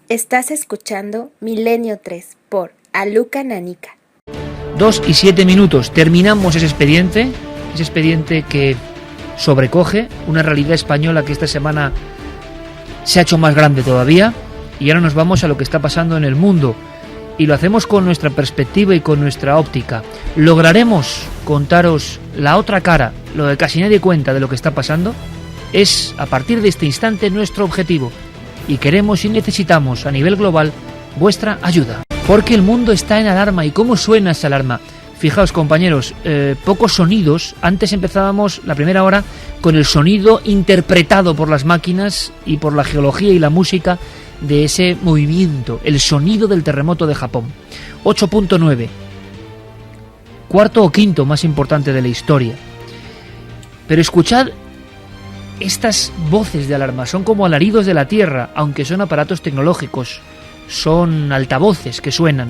Estás escuchando Milenio 3 por Aluka Nanika. 2:07. Terminamos ese expediente que sobrecoge una realidad española que esta semana se ha hecho más grande todavía, y ahora nos vamos a lo que está pasando en el mundo, y lo hacemos con nuestra perspectiva y con nuestra óptica. Lograremos contaros la otra cara, lo que casi nadie cuenta de lo que está pasando. Es a partir de este instante nuestro objetivo, y queremos y necesitamos a nivel global vuestra ayuda, porque el mundo está en alarma. ¿Y cómo suena esa alarma? Fijaos, compañeros, pocos sonidos. Antes empezábamos la primera hora con el sonido interpretado por las máquinas y por la geología y la música de ese movimiento, el sonido del terremoto de Japón. 8.9, cuarto o quinto más importante de la historia. Pero escuchad estas voces de alarma, son como alaridos de la tierra, aunque son aparatos tecnológicos, son altavoces que suenan.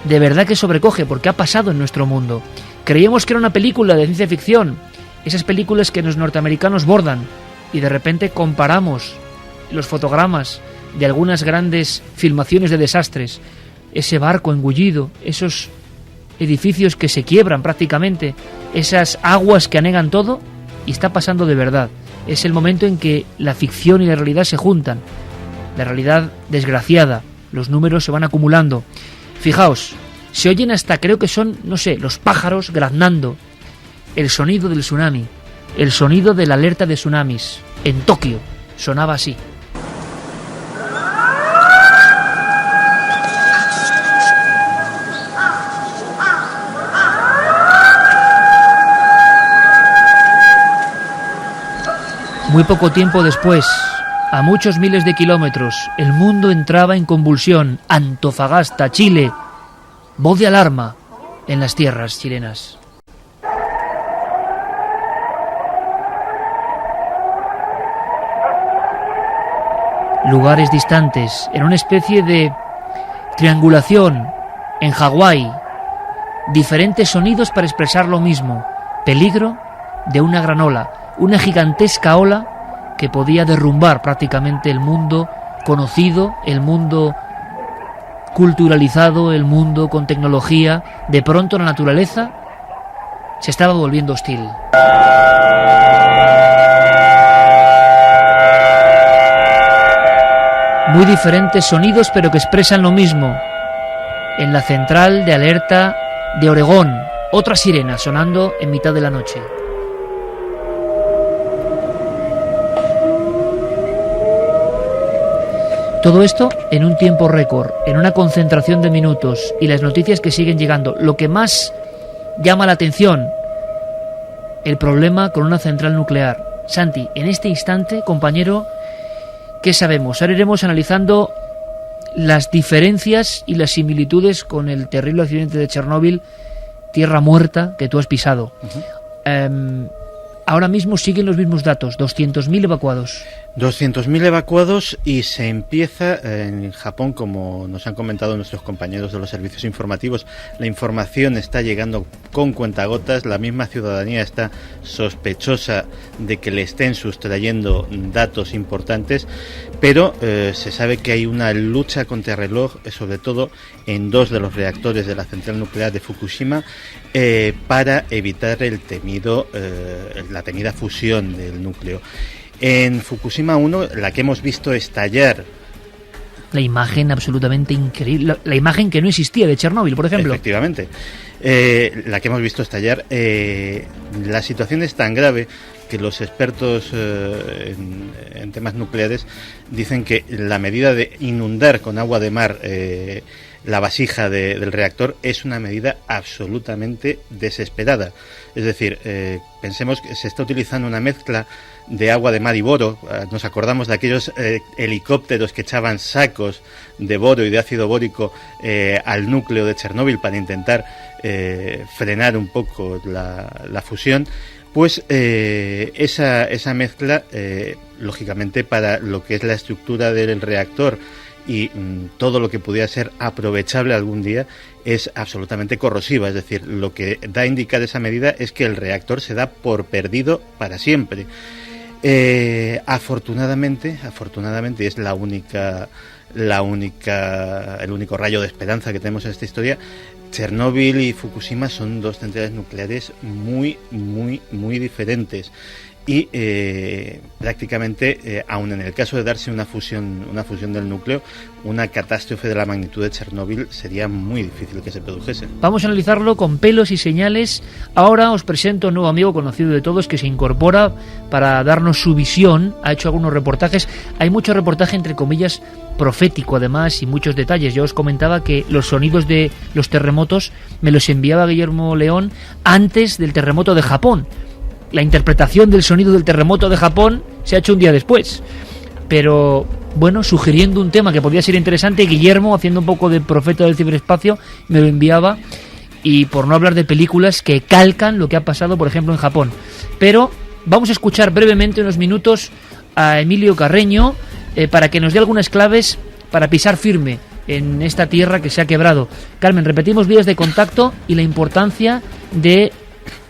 De verdad que sobrecoge, porque ha pasado en nuestro mundo. Creíamos que era una película de ciencia ficción, esas películas que los norteamericanos bordan, y de repente comparamos los fotogramas de algunas grandes filmaciones de desastres, ese barco engullido, esos edificios que se quiebran prácticamente, esas aguas que anegan todo, y está pasando de verdad. Es el momento en que la ficción y la realidad se juntan, la realidad desgraciada, los números se van acumulando. Fijaos, se oyen hasta, creo que son, no sé, los pájaros graznando, el sonido del tsunami, el sonido de la alerta de tsunamis. En Tokio sonaba así. Muy poco tiempo después, a muchos miles de kilómetros, el mundo entraba en convulsión. Antofagasta, Chile. Voz de alarma en las tierras chilenas. Lugares distantes, en una especie de triangulación, en Hawái, diferentes sonidos para expresar lo mismo. Peligro de una gran ola, una gigantesca ola que podía derrumbar prácticamente el mundo conocido, el mundo culturalizado, el mundo con tecnología. De pronto la naturaleza se estaba volviendo hostil. Muy diferentes sonidos, pero que expresan lo mismo. En la central de alerta de Oregón, otra sirena sonando en mitad de la noche. Todo esto en un tiempo récord, en una concentración de minutos, y las noticias que siguen llegando. Lo que más llama la atención, el problema con una central nuclear. Santi, en este instante, compañero, ¿qué sabemos? Ahora iremos analizando las diferencias y las similitudes con el terrible accidente de Chernóbil, tierra muerta, que tú has pisado. Ahora mismo siguen los mismos datos, 200.000 evacuados. 200.000 evacuados, y se empieza en Japón, como nos han comentado nuestros compañeros de los servicios informativos, la información está llegando con cuentagotas, la misma ciudadanía está sospechosa de que le estén sustrayendo datos importantes, pero se sabe que hay una lucha contra reloj, sobre todo en dos de los reactores de la central nuclear de Fukushima, para evitar la temida fusión del núcleo. En Fukushima 1, la que hemos visto estallar, la imagen absolutamente increíble, la imagen que no existía de Chernóbil, por ejemplo. Efectivamente, la que hemos visto estallar, la situación es tan grave que los expertos en temas nucleares dicen que la medida de inundar con agua de mar la vasija del reactor es una medida absolutamente desesperada. Es decir, pensemos que se está utilizando una mezcla de agua de mar y boro. Nos acordamos de aquellos helicópteros que echaban sacos de boro y de ácido bórico al núcleo de Chernóbil para intentar frenar un poco la fusión. Pues esa mezcla, lógicamente, para lo que es la estructura del reactor y todo lo que pudiera ser aprovechable algún día, es absolutamente corrosiva. Es decir, lo que da a indicar esa medida es que el reactor se da por perdido para siempre. Afortunadamente es el único rayo de esperanza que tenemos en esta historia. Chernóbil y Fukushima son dos centrales nucleares muy diferentes y prácticamente, aun en el caso de darse una fusión del núcleo, una catástrofe de la magnitud de Chernóbil sería muy difícil que se produjese. Vamos a analizarlo con pelos y señales. Ahora os presento a un nuevo amigo conocido de todos que se incorpora para darnos su visión. Ha hecho algunos reportajes. Hay mucho reportaje, entre comillas, profético además, y muchos detalles. Yo os comentaba que los sonidos de los terremotos me los enviaba Guillermo León antes del terremoto de Japón. La interpretación del sonido del terremoto de Japón se ha hecho un día después. Pero bueno, sugiriendo un tema que podría ser interesante, Guillermo, haciendo un poco de profeta del ciberespacio, me lo enviaba, y por no hablar de películas que calcan lo que ha pasado, por ejemplo, en Japón. Pero vamos a escuchar brevemente unos minutos a Emilio Carreño para que nos dé algunas claves para pisar firme en esta tierra que se ha quebrado. Carmen, repetimos vías de contacto y la importancia de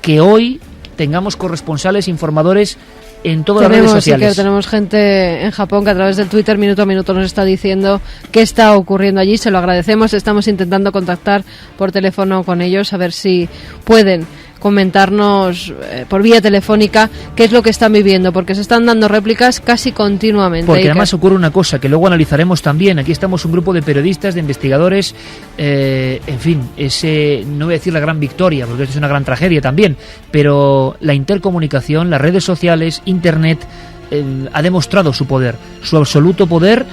que hoy tengamos corresponsales, informadores en todas las redes sociales. Sí, que tenemos gente en Japón que a través del Twitter minuto a minuto nos está diciendo qué está ocurriendo allí. Se lo agradecemos. Estamos intentando contactar por teléfono con ellos a ver si pueden comentarnos por vía telefónica qué es lo que están viviendo, porque se están dando réplicas casi continuamente. Porque además ocurre una cosa que luego analizaremos también. Aquí estamos un grupo de periodistas, de investigadores, en fin, no voy a decir la gran victoria, porque esto es una gran tragedia también, pero la intercomunicación, las redes sociales, Internet, ha demostrado su poder, su absoluto poder,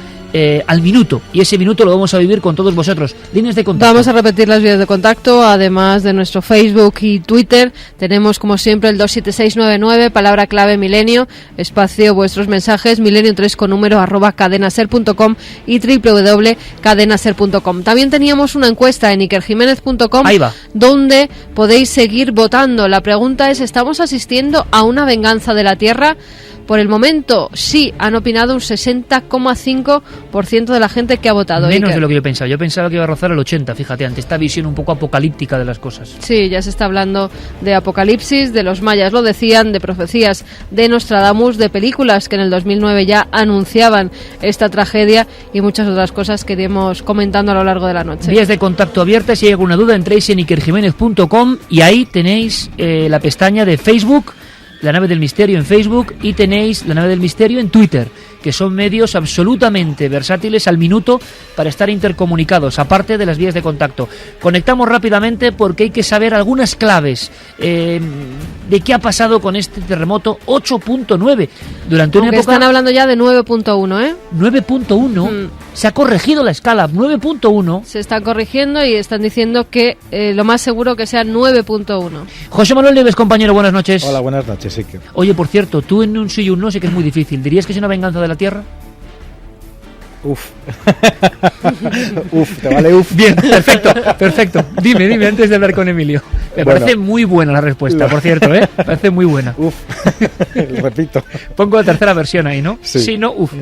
al minuto, y ese minuto lo vamos a vivir con todos vosotros. Líneas de contacto. Vamos a repetir las vías de contacto, además de nuestro Facebook y Twitter. Tenemos como siempre el 27699, palabra clave milenio, espacio vuestros mensajes, milenio3 con número @cadenaser.com y www.cadenaser.com. También teníamos una encuesta en ikerjimenez.com donde podéis seguir votando. La pregunta es: ¿estamos asistiendo a una venganza de la Tierra? Por el momento, sí, han opinado un 60,5% de la gente que ha votado. Menos Iker, de lo que yo pensaba. Yo pensaba que iba a rozar el 80%, fíjate, ante esta visión un poco apocalíptica de las cosas. Sí, ya se está hablando de apocalipsis, de los mayas lo decían, de profecías de Nostradamus, de películas que en el 2009 ya anunciaban esta tragedia y muchas otras cosas que iremos comentando a lo largo de la noche. Vías de contacto abiertas. Si hay alguna duda, entréis en ikerjimenez.com y ahí tenéis la pestaña de Facebook, La Nave del Misterio en Facebook, y tenéis La Nave del Misterio en Twitter, que son medios absolutamente versátiles al minuto para estar intercomunicados, aparte de las vías de contacto. Conectamos rápidamente porque hay que saber algunas claves de qué ha pasado con este terremoto 8.9. Durante una época están hablando ya de 9.1, ¿eh? 9.1, se ha corregido la escala, 9.1. Se está corrigiendo y están diciendo que lo más seguro que sea 9.1. José Manuel Nieves, compañero, buenas noches. Hola, buenas noches, sí que. Oye, por cierto, tú en un sí y un no sé que es muy difícil. ¿Dirías que es una venganza de la Tierra? Uf. Uf, te vale uf. Bien, perfecto. Dime, antes de hablar con Emilio. Me parece muy buena la respuesta, por cierto, Me parece muy buena. Uf. Repito. Pongo la tercera versión ahí, ¿no? Sí, no, uf.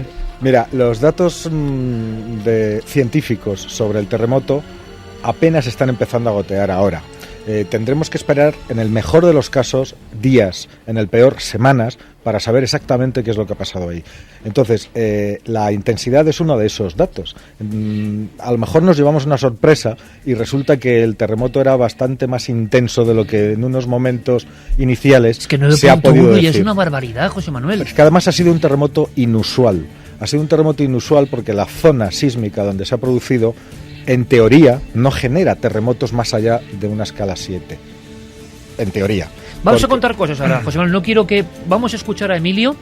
Mira, los datos científicos sobre el terremoto apenas están empezando a gotear ahora. Tendremos que esperar, en el mejor de los casos, días, en el peor, semanas, para saber exactamente qué es lo que ha pasado ahí. Entonces, la intensidad es uno de esos datos. A lo mejor nos llevamos una sorpresa y resulta que el terremoto era bastante más intenso de lo que en unos momentos iniciales se ha podido decir. Es una barbaridad, José Manuel. Es que además ha sido un terremoto inusual. Ha sido un terremoto inusual porque la zona sísmica donde se ha producido, en teoría, no genera terremotos más allá de una escala 7. En teoría. Vamos a contar cosas ahora, José Manuel. No quiero que... Vamos a escuchar a Emilio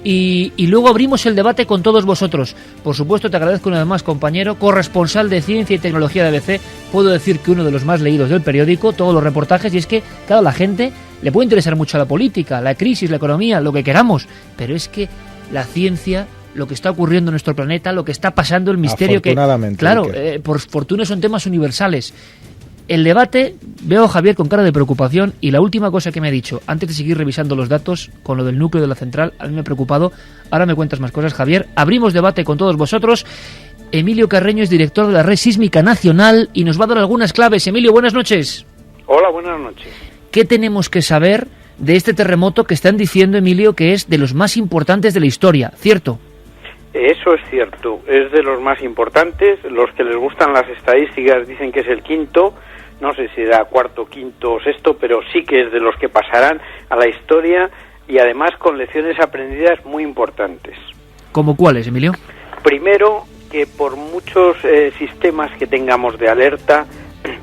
y luego abrimos el debate con todos vosotros. Por supuesto, te agradezco una vez más, compañero, corresponsal de Ciencia y Tecnología de ABC. Puedo decir que uno de los más leídos del periódico, todos los reportajes, y es que, claro, a la gente le puede interesar mucho la política, la crisis, la economía, lo que queramos, pero es que la ciencia, lo que está ocurriendo en nuestro planeta, lo que está pasando, el misterio que... Claro, por fortuna son temas universales. El debate, veo a Javier con cara de preocupación, y la última cosa que me ha dicho, antes de seguir revisando los datos con lo del núcleo de la central, a mí me ha preocupado. Ahora me cuentas más cosas, Javier. Abrimos debate con todos vosotros. Emilio Carreño es director de la Red Sísmica Nacional y nos va a dar algunas claves. Emilio, buenas noches. Hola, buenas noches. ¿Qué tenemos que saber de este terremoto que están diciendo, Emilio, que es de los más importantes de la historia, ¿cierto? Eso es cierto, es de los más importantes. Los que les gustan las estadísticas dicen que es el quinto, no sé si era cuarto, quinto o sexto, pero sí que es de los que pasarán a la historia y además con lecciones aprendidas muy importantes. ¿Cómo cuáles, Emilio? Primero, que por muchos sistemas que tengamos de alerta,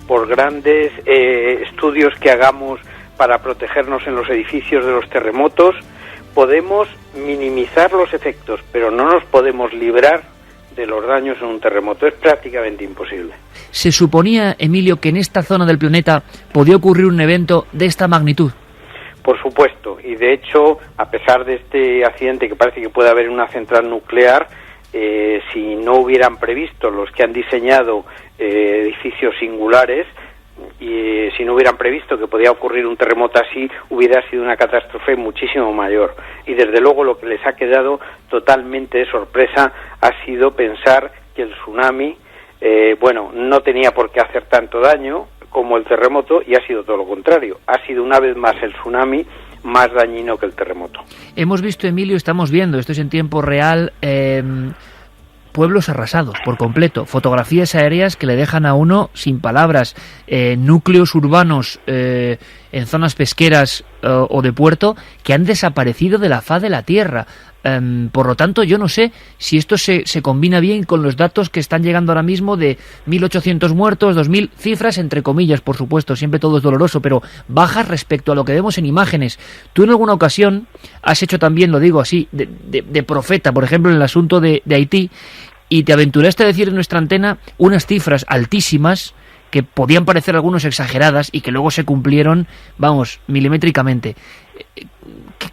por grandes estudios que hagamos para protegernos en los edificios de los terremotos, podemos minimizar los efectos, pero no nos podemos librar de los daños en un terremoto. Es prácticamente imposible. ¿Se suponía, Emilio, que en esta zona del planeta podía ocurrir un evento de esta magnitud? Por supuesto, y de hecho, a pesar de este accidente que parece que puede haber en una central nuclear, si no hubieran previsto los que han diseñado edificios singulares, y si no hubieran previsto que podía ocurrir un terremoto así, hubiera sido una catástrofe muchísimo mayor. Y desde luego lo que les ha quedado totalmente de sorpresa ha sido pensar que el tsunami, no tenía por qué hacer tanto daño como el terremoto, y ha sido todo lo contrario. Ha sido una vez más el tsunami más dañino que el terremoto. Hemos visto, Emilio, estamos viendo, esto es en tiempo real, pueblos arrasados por completo, fotografías aéreas que le dejan a uno sin palabras, núcleos urbanos en zonas pesqueras o de puerto que han desaparecido de la faz de la tierra. Por lo tanto, yo no sé si esto se combina bien con los datos que están llegando ahora mismo de 1.800 muertos, 2.000 cifras, entre comillas, por supuesto, siempre todo es doloroso, pero bajas respecto a lo que vemos en imágenes. Tú en alguna ocasión has hecho también, lo digo así, de profeta, por ejemplo, en el asunto de Haití, y te aventuraste a decir en nuestra antena unas cifras altísimas que podían parecer algunos exageradas y que luego se cumplieron, vamos, milimétricamente.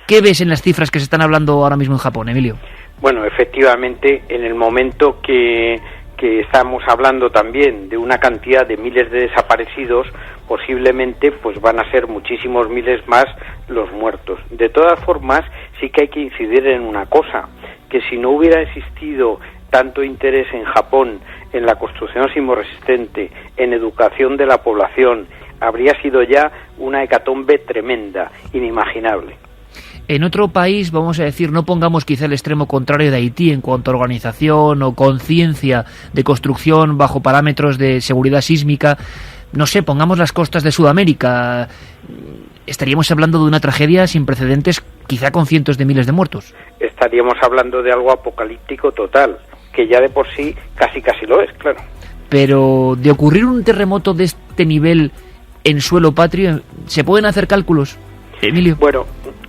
¿Qué ves en las cifras que se están hablando ahora mismo en Japón, Emilio? Bueno, efectivamente, en el momento que estamos hablando también de una cantidad de miles de desaparecidos, posiblemente pues van a ser muchísimos miles más los muertos. De todas formas, sí que hay que incidir en una cosa, que si no hubiera existido tanto interés en Japón en la construcción sismoresistente, en educación de la población, habría sido ya una hecatombe tremenda, inimaginable. En otro país, vamos a decir, no pongamos quizá el extremo contrario de Haití en cuanto a organización o conciencia de construcción bajo parámetros de seguridad sísmica, no sé, pongamos las costas de Sudamérica, estaríamos hablando de una tragedia sin precedentes, quizá con cientos de miles de muertos. Estaríamos hablando de algo apocalíptico total, que ya de por sí casi lo es, claro. Pero de ocurrir un terremoto de este nivel en suelo patrio, ¿se pueden hacer cálculos, Emilio? Bueno,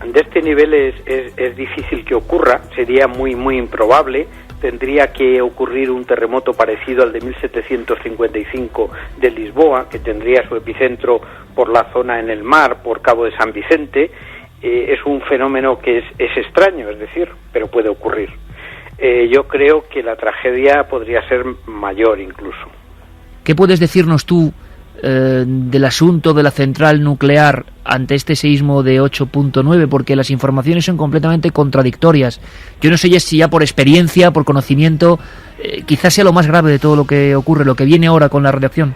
de este nivel es difícil que ocurra, sería muy improbable. Tendría que ocurrir un terremoto parecido al de 1755 de Lisboa, que tendría su epicentro por la zona en el mar, por Cabo de San Vicente. Es un fenómeno que es extraño, es decir, pero puede ocurrir. Yo creo que la tragedia podría ser mayor incluso. ¿Qué puedes decirnos tú del asunto de la central nuclear ante este seísmo de 8.9? Porque las informaciones son completamente contradictorias. Yo no sé si ya por experiencia, por conocimiento, quizás sea lo más grave de todo lo que ocurre, lo que viene ahora con la radiación.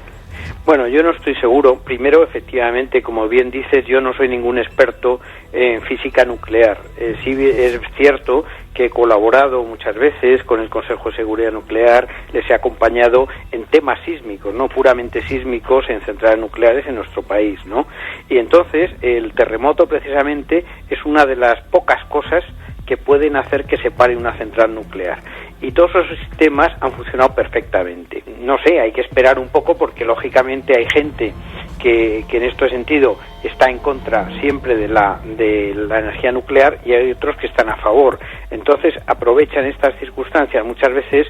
Bueno, yo no estoy seguro. Primero, efectivamente, como bien dices, yo no soy ningún experto en física nuclear. Sí es cierto que he colaborado muchas veces con el Consejo de Seguridad Nuclear, les he acompañado en temas sísmicos, no puramente sísmicos, en centrales nucleares en nuestro país, ¿no? Y entonces el terremoto precisamente es una de las pocas cosas que pueden hacer que se pare una central nuclear. Y todos esos sistemas han funcionado perfectamente. No sé, hay que esperar un poco porque lógicamente hay gente que en este sentido está en contra siempre de la energía nuclear y hay otros que están a favor. Entonces aprovechan estas circunstancias muchas veces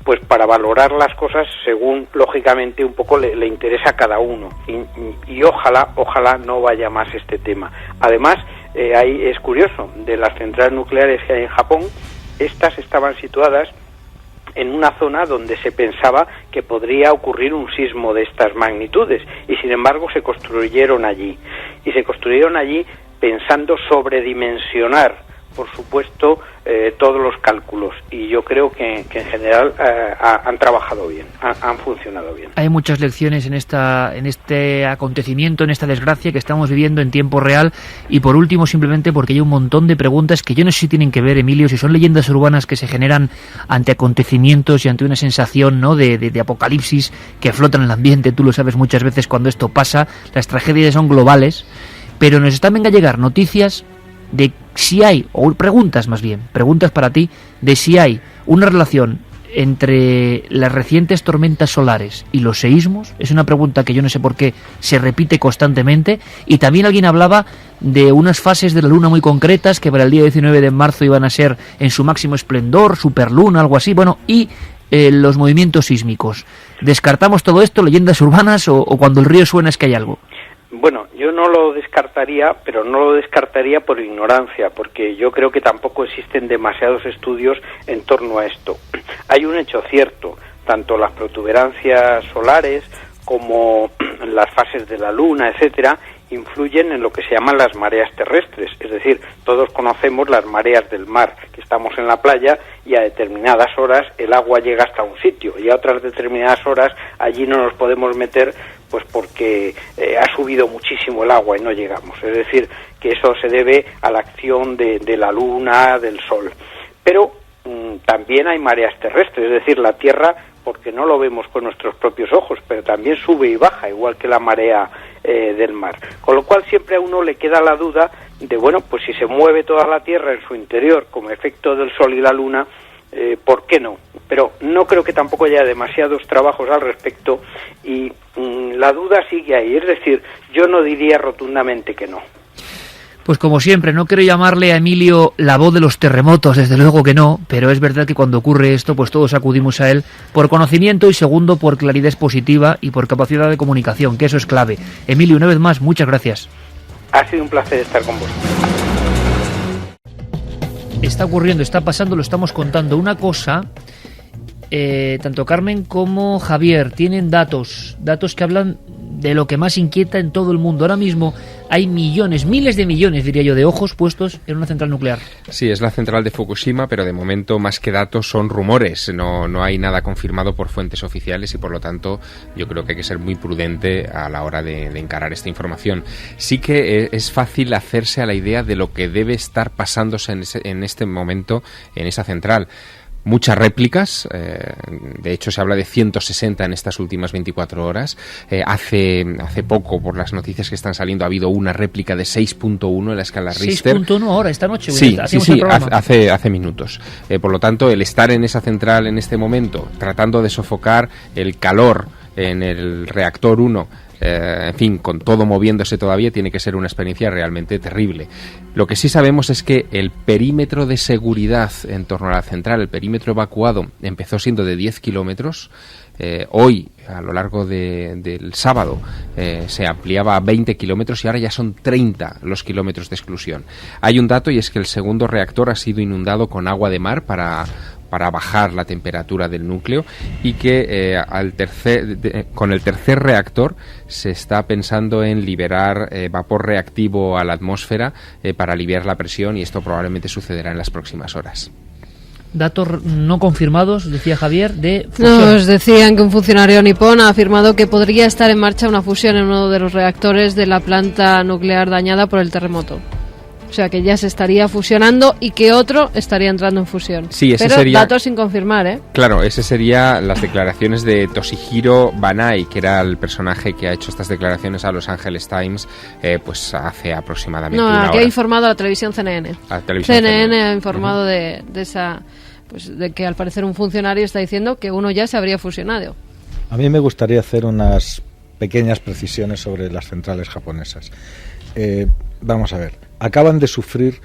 pues para valorar las cosas según lógicamente un poco le interesa a cada uno. Y ojalá no vaya más este tema. Además, es curioso, de las centrales nucleares que hay en Japón, estas estaban situadas en una zona donde se pensaba que podría ocurrir un sismo de estas magnitudes y sin embargo se construyeron allí. Y se construyeron allí pensando sobredimensionar por supuesto, todos los cálculos, y yo creo que en general han trabajado bien, han funcionado bien. Hay muchas lecciones en este acontecimiento, en esta desgracia que estamos viviendo en tiempo real. Y por último, simplemente porque hay un montón de preguntas que yo no sé si tienen que ver, Emilio, si son leyendas urbanas que se generan ante acontecimientos y ante una sensación, ¿no?, de apocalipsis que flota en el ambiente. Tú lo sabes muchas veces cuando esto pasa, las tragedias son globales, pero nos están venga a llegar noticias de si hay, o preguntas más bien, preguntas para ti, de si hay una relación entre las recientes tormentas solares y los seísmos. Es una pregunta que yo no sé por qué se repite constantemente. Y también alguien hablaba de unas fases de la luna muy concretas que para el día 19 de marzo iban a ser en su máximo esplendor, superluna, algo así, bueno, y los movimientos sísmicos. ¿Descartamos todo esto, leyendas urbanas, o cuando el río suena es que hay algo? Bueno, yo no lo descartaría, pero no lo descartaría por ignorancia, porque yo creo que tampoco existen demasiados estudios en torno a esto. Hay un hecho cierto, tanto las protuberancias solares como las fases de la luna, etcétera, influyen en lo que se llaman las mareas terrestres, es decir, todos conocemos las mareas del mar, que estamos en la playa y a determinadas horas el agua llega hasta un sitio y a otras determinadas horas allí no nos podemos meter, pues porque ha subido muchísimo el agua y no llegamos, es decir, que eso se debe a la acción de la luna, del sol. Pero también hay mareas terrestres, es decir, la Tierra, porque no lo vemos con nuestros propios ojos, pero también sube y baja, igual que la marea del mar. Con lo cual siempre a uno le queda la duda de, bueno, pues si se mueve toda la Tierra en su interior como efecto del Sol y la Luna, ¿por qué no? Pero no creo que tampoco haya demasiados trabajos al respecto y la duda sigue ahí, es decir, yo no diría rotundamente que no. Pues como siempre, no quiero llamarle a Emilio la voz de los terremotos, desde luego que no, pero es verdad que cuando ocurre esto, pues todos acudimos a él por conocimiento y segundo por claridad expositiva y por capacidad de comunicación, que eso es clave. Emilio, una vez más, muchas gracias. Ha sido un placer estar con vos. Está ocurriendo, está pasando, lo estamos contando. Una cosa, tanto Carmen como Javier tienen datos que hablan de lo que más inquieta en todo el mundo. Ahora mismo hay millones, miles de millones, diría yo, de ojos puestos en una central nuclear. Sí, es la central de Fukushima, pero de momento más que datos son rumores. No hay nada confirmado por fuentes oficiales y por lo tanto yo creo que hay que ser muy prudente a la hora de encarar esta información. Sí que es fácil hacerse a la idea de lo que debe estar pasándose en este momento en esa central. Muchas réplicas, de hecho se habla de 160 en estas últimas 24 horas. Hace poco, por las noticias que están saliendo, ha habido una réplica de 6.1 en la escala Richter. 6.1 ahora, esta noche. Sí, hace minutos. Por lo tanto, el estar en esa central en este momento, tratando de sofocar el calor en el reactor 1, en fin, con todo moviéndose todavía, tiene que ser una experiencia realmente terrible. Lo que sí sabemos es que el perímetro de seguridad en torno a la central, el perímetro evacuado, empezó siendo de 10 kilómetros. Hoy, a lo largo del sábado, se ampliaba a 20 kilómetros y ahora ya son 30 los kilómetros de exclusión. Hay un dato y es que el segundo reactor ha sido inundado con agua de mar para bajar la temperatura del núcleo y que con el tercer reactor se está pensando en liberar vapor reactivo a la atmósfera para aliviar la presión y esto probablemente sucederá en las próximas horas. Datos no confirmados, decía Javier, de fusión. Nos decían que un funcionario nipón ha afirmado que podría estar en marcha una fusión en uno de los reactores de la planta nuclear dañada por el terremoto. O sea, que ya se estaría fusionando y que otro estaría entrando en fusión. Sí, ese pero sería, datos sin confirmar, ¿eh? Claro, ese sería las declaraciones de Toshihiro Banai, que era el personaje que ha hecho estas declaraciones a Los Angeles Times, pues hace aproximadamente una hora. No, que ha informado a la televisión CNN. CNN ha informado de esa, pues de que al parecer un funcionario está diciendo que uno ya se habría fusionado. A mí me gustaría hacer unas pequeñas precisiones sobre las centrales japonesas. Vamos a ver. Acaban de sufrir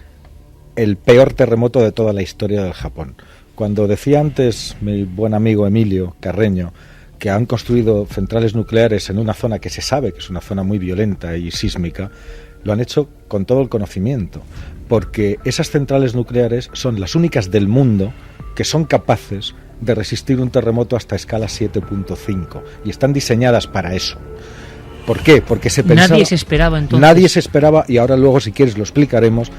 el peor terremoto de toda la historia del Japón. Cuando decía antes mi buen amigo Emilio Carreño que han construido centrales nucleares en una zona que se sabe que es una zona muy violenta y sísmica, lo han hecho con todo el conocimiento, porque esas centrales nucleares son las únicas del mundo que son capaces de resistir un terremoto hasta escala 7.5 y están diseñadas para eso. ¿Por qué? Porque se pensaba... Nadie se esperaba entonces. Nadie se esperaba, y ahora luego si quieres lo explicaremos,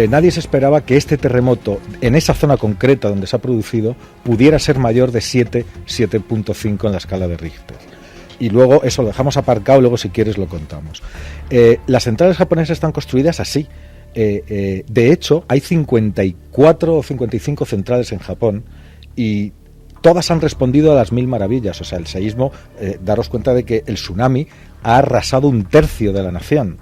nadie se esperaba que este terremoto, en esa zona concreta donde se ha producido, pudiera ser mayor de 7,5 en la escala de Richter. Y luego eso lo dejamos aparcado, luego si quieres lo contamos. Las centrales japonesas están construidas así. De hecho, hay 54 o 55 centrales en Japón y todas han respondido a las mil maravillas. O sea, el seísmo, daros cuenta de que el tsunami ha arrasado un tercio de la nación.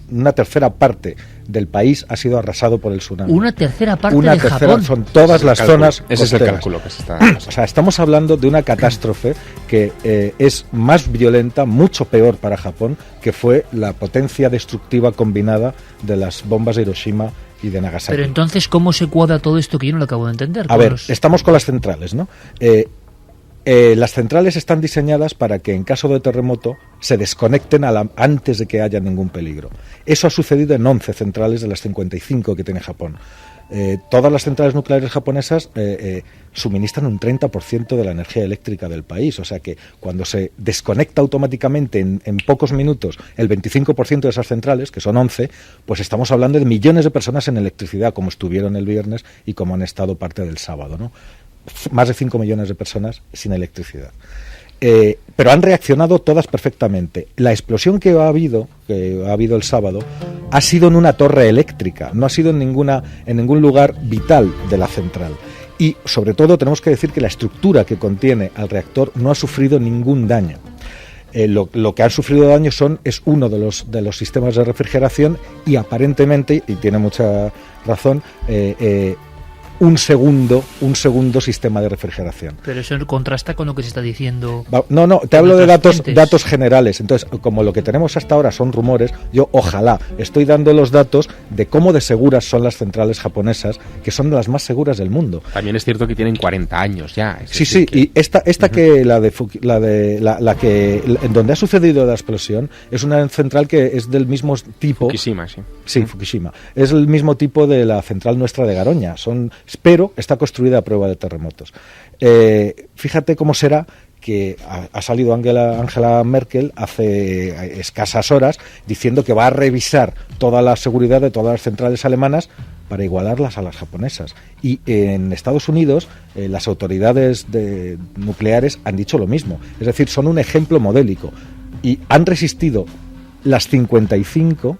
Una tercera parte del país ha sido arrasado por el tsunami. Una tercera parte de Japón. Son todas las zonas costeras. Ese es el cálculo que se está... O sea, estamos hablando de una catástrofe que es más violenta, mucho peor para Japón, que fue la potencia destructiva combinada de las bombas de Hiroshima y de Nagasaki. Pero entonces, ¿cómo se cuadra todo esto que yo no lo acabo de entender? A ver, estamos con las centrales, ¿no? Las centrales están diseñadas para que en caso de terremoto se desconecten antes de que haya ningún peligro. Eso ha sucedido en 11 centrales de las 55 que tiene Japón. Todas las centrales nucleares japonesas suministran un 30% de la energía eléctrica del país. O sea que cuando se desconecta automáticamente en pocos minutos el 25% de esas centrales, que son 11, pues estamos hablando de millones de personas en electricidad, como estuvieron el viernes y como han estado parte del sábado, ¿no? Más de 5 millones de personas sin electricidad. Pero han reaccionado todas perfectamente. La explosión que ha habido el sábado ha sido en una torre eléctrica, no ha sido en ningún lugar vital de la central. Y sobre todo tenemos que decir que la estructura que contiene al reactor no ha sufrido ningún daño. Lo que han sufrido daño es uno de los sistemas de refrigeración y aparentemente, y tiene mucha razón, un segundo sistema de refrigeración. Pero eso contrasta con lo que se está diciendo. No, te hablo de datos generales. Entonces, como lo que tenemos hasta ahora son rumores, yo ojalá estoy dando los datos de cómo de seguras son las centrales japonesas, que son de las más seguras del mundo. También es cierto que tienen 40 años ya. Sí, y esta que en donde ha sucedido la explosión es una central que es del mismo tipo. Fukushima, sí. Sí, Fukushima. Es el mismo tipo de la central nuestra de Garoña. Pero está construida a prueba de terremotos. Fíjate cómo será que ha salido Angela Merkel hace escasas horas diciendo que va a revisar toda la seguridad de todas las centrales alemanas para igualarlas a las japonesas. Y en Estados Unidos las autoridades nucleares han dicho lo mismo. Es decir, son un ejemplo modélico. Y han resistido las 55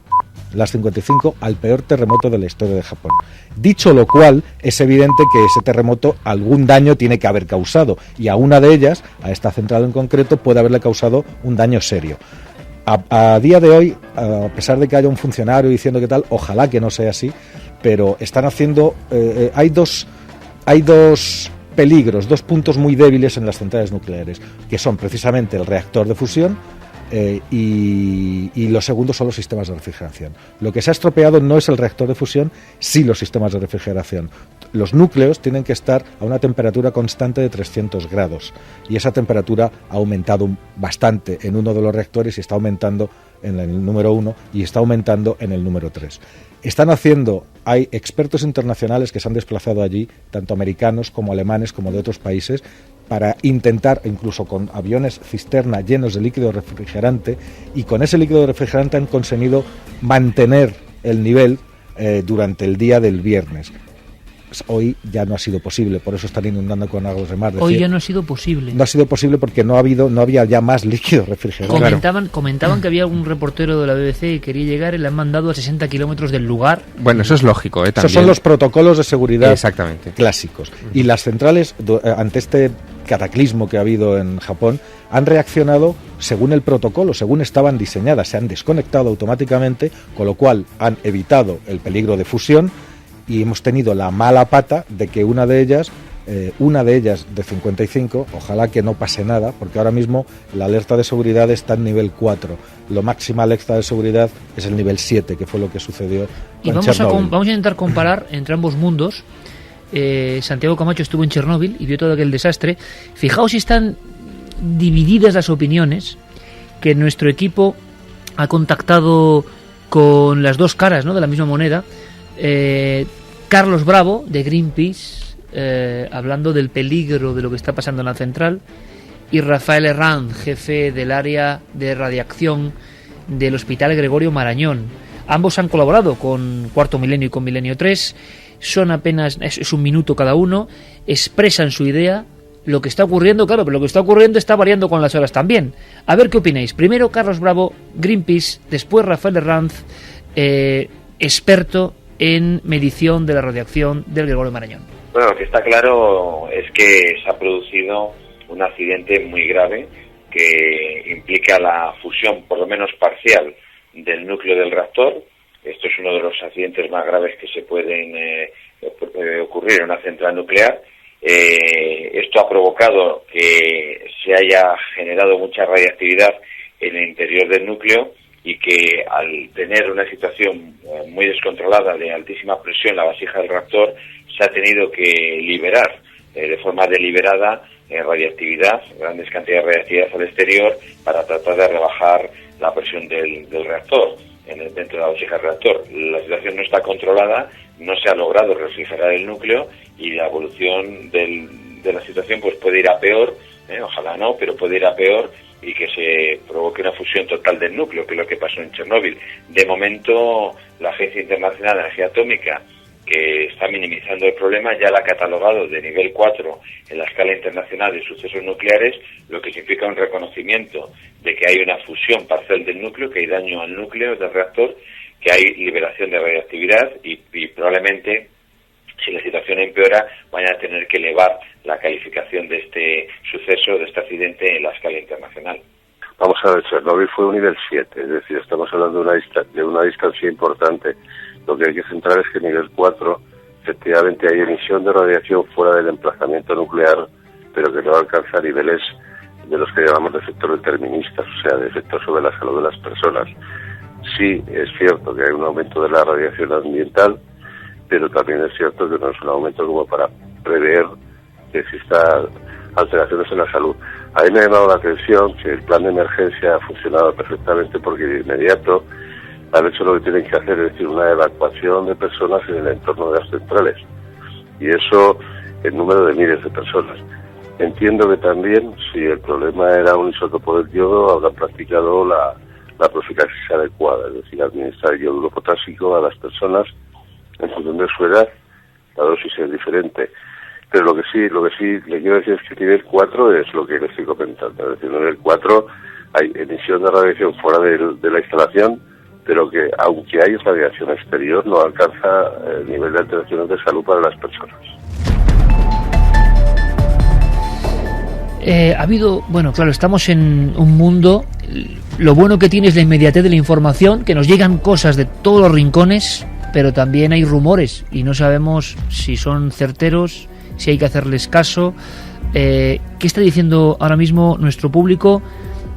al peor terremoto de la historia de Japón. Dicho lo cual, es evidente que ese terremoto algún daño tiene que haber causado, y a una de ellas, a esta central en concreto, puede haberle causado un daño serio. A día de hoy, a pesar de que haya un funcionario diciendo que tal, ojalá que no sea así, pero están haciendo... hay dos peligros, dos puntos muy débiles en las centrales nucleares, que son precisamente el reactor de fusión y lo segundo son los sistemas de refrigeración. Lo que se ha estropeado no es el reactor de fusión, sí los sistemas de refrigeración. Los núcleos tienen que estar a una temperatura constante de 300 grados y esa temperatura ha aumentado bastante en uno de los reactores y está aumentando en el número 1 y está aumentando en el número 3. Hay expertos internacionales que se han desplazado allí, tanto americanos como alemanes como de otros países, para intentar, incluso con aviones cisterna llenos de líquido refrigerante, y con ese líquido refrigerante han conseguido mantener el nivel durante el día del viernes. Hoy ya no ha sido posible, por eso están inundando con aguas de mar. Hoy ya no ha sido posible. No ha sido posible porque no había ya más líquido refrigerante. Comentaban que había un reportero de la BBC que quería llegar y le han mandado a 60 kilómetros del lugar. Bueno, eso es lógico, también. Esos son los protocolos de seguridad exactamente clásicos. Y las centrales, ante este cataclismo que ha habido en Japón, han reaccionado según el protocolo, según estaban diseñadas. Se han desconectado automáticamente, con lo cual han evitado el peligro de fusión, y hemos tenido la mala pata de que una de ellas de 55, ojalá que no pase nada, porque ahora mismo la alerta de seguridad está en nivel 4. Lo máxima alerta de seguridad es el nivel 7, que fue lo que sucedió con Chernobyl. Vamos a intentar comparar entre ambos mundos. Santiago Camacho estuvo en Chernóbil y vio todo aquel desastre. Fijaos si están divididas las opiniones, que nuestro equipo ha contactado con las dos caras, ¿no?, de la misma moneda. Carlos Bravo de Greenpeace, hablando del peligro de lo que está pasando en la central, y Rafael Herranz, jefe del área de radiación del Hospital Gregorio Marañón. Ambos han colaborado con Cuarto Milenio y con Milenio 3. Son apenas, es un minuto cada uno, expresan su idea, lo que está ocurriendo, claro, pero lo que está ocurriendo está variando con las horas también. A ver qué opináis. Primero Carlos Bravo, Greenpeace, después Rafael Herranz, experto en medición de la radiación del Gregorio Marañón. Bueno, lo que está claro es que se ha producido un accidente muy grave que implica la fusión, por lo menos parcial, del núcleo del reactor. Esto es uno de los accidentes más graves que se pueden ocurrir en una central nuclear. Esto ha provocado que se haya generado mucha radiactividad en el interior del núcleo y que al tener una situación muy descontrolada de altísima presión en la vasija del reactor, se ha tenido que liberar de forma deliberada radiactividad, grandes cantidades de radiactividad al exterior para tratar de rebajar la presión del reactor dentro de la vasija del reactor. La situación no está controlada, no se ha logrado refrigerar el núcleo y la evolución de la situación pues puede ir a peor, ojalá no, pero puede ir a peor y que se provoque una fusión total del núcleo, que es lo que pasó en Chernóbil. De momento, la Agencia Internacional de Energía Atómica, que está minimizando el problema, ya la ha catalogado de nivel 4 en la escala internacional de sucesos nucleares, lo que significa un reconocimiento de que hay una fusión parcial del núcleo, que hay daño al núcleo del reactor, que hay liberación de radiactividad y probablemente, si la situación empeora, vayan a tener que elevar la calificación de este suceso, de este accidente en la escala internacional. Vamos a ver, Chernóbil fue un nivel 7, es decir, estamos hablando de una distancia importante. Lo que hay que centrar es que en nivel 4 efectivamente hay emisión de radiación fuera del emplazamiento nuclear, pero que no alcanza niveles de los que llamamos de efectos deterministas, o sea, de efectos sobre la salud de las personas. Sí, es cierto que hay un aumento de la radiación ambiental, pero también es cierto que no es un aumento como para prever que existan alteraciones en la salud. A mí me ha llamado la atención que el plan de emergencia ha funcionado perfectamente porque de inmediato han hecho lo que tienen que hacer, es decir, una evacuación de personas en el entorno de las centrales. Y eso en número de miles de personas. Entiendo que también, si el problema era un isótopo del yodo, habrán practicado la profilaxis adecuada, es decir, administrar yoduro potásico a las personas en función de su edad, la dosis es diferente. Pero lo que sí le quiero decir es que nivel 4 es lo que le estoy comentando. Es decir, en nivel 4 hay emisión de radiación fuera de la instalación, pero que aunque hay radiación exterior no alcanza el nivel de alteraciones de salud para las personas. Ha habido, bueno, claro, estamos en un mundo, lo bueno que tiene es la inmediatez de la información, que nos llegan cosas de todos los rincones, pero también hay rumores y no sabemos si son certeros, si hay que hacerles caso. ¿Qué está diciendo ahora mismo nuestro público,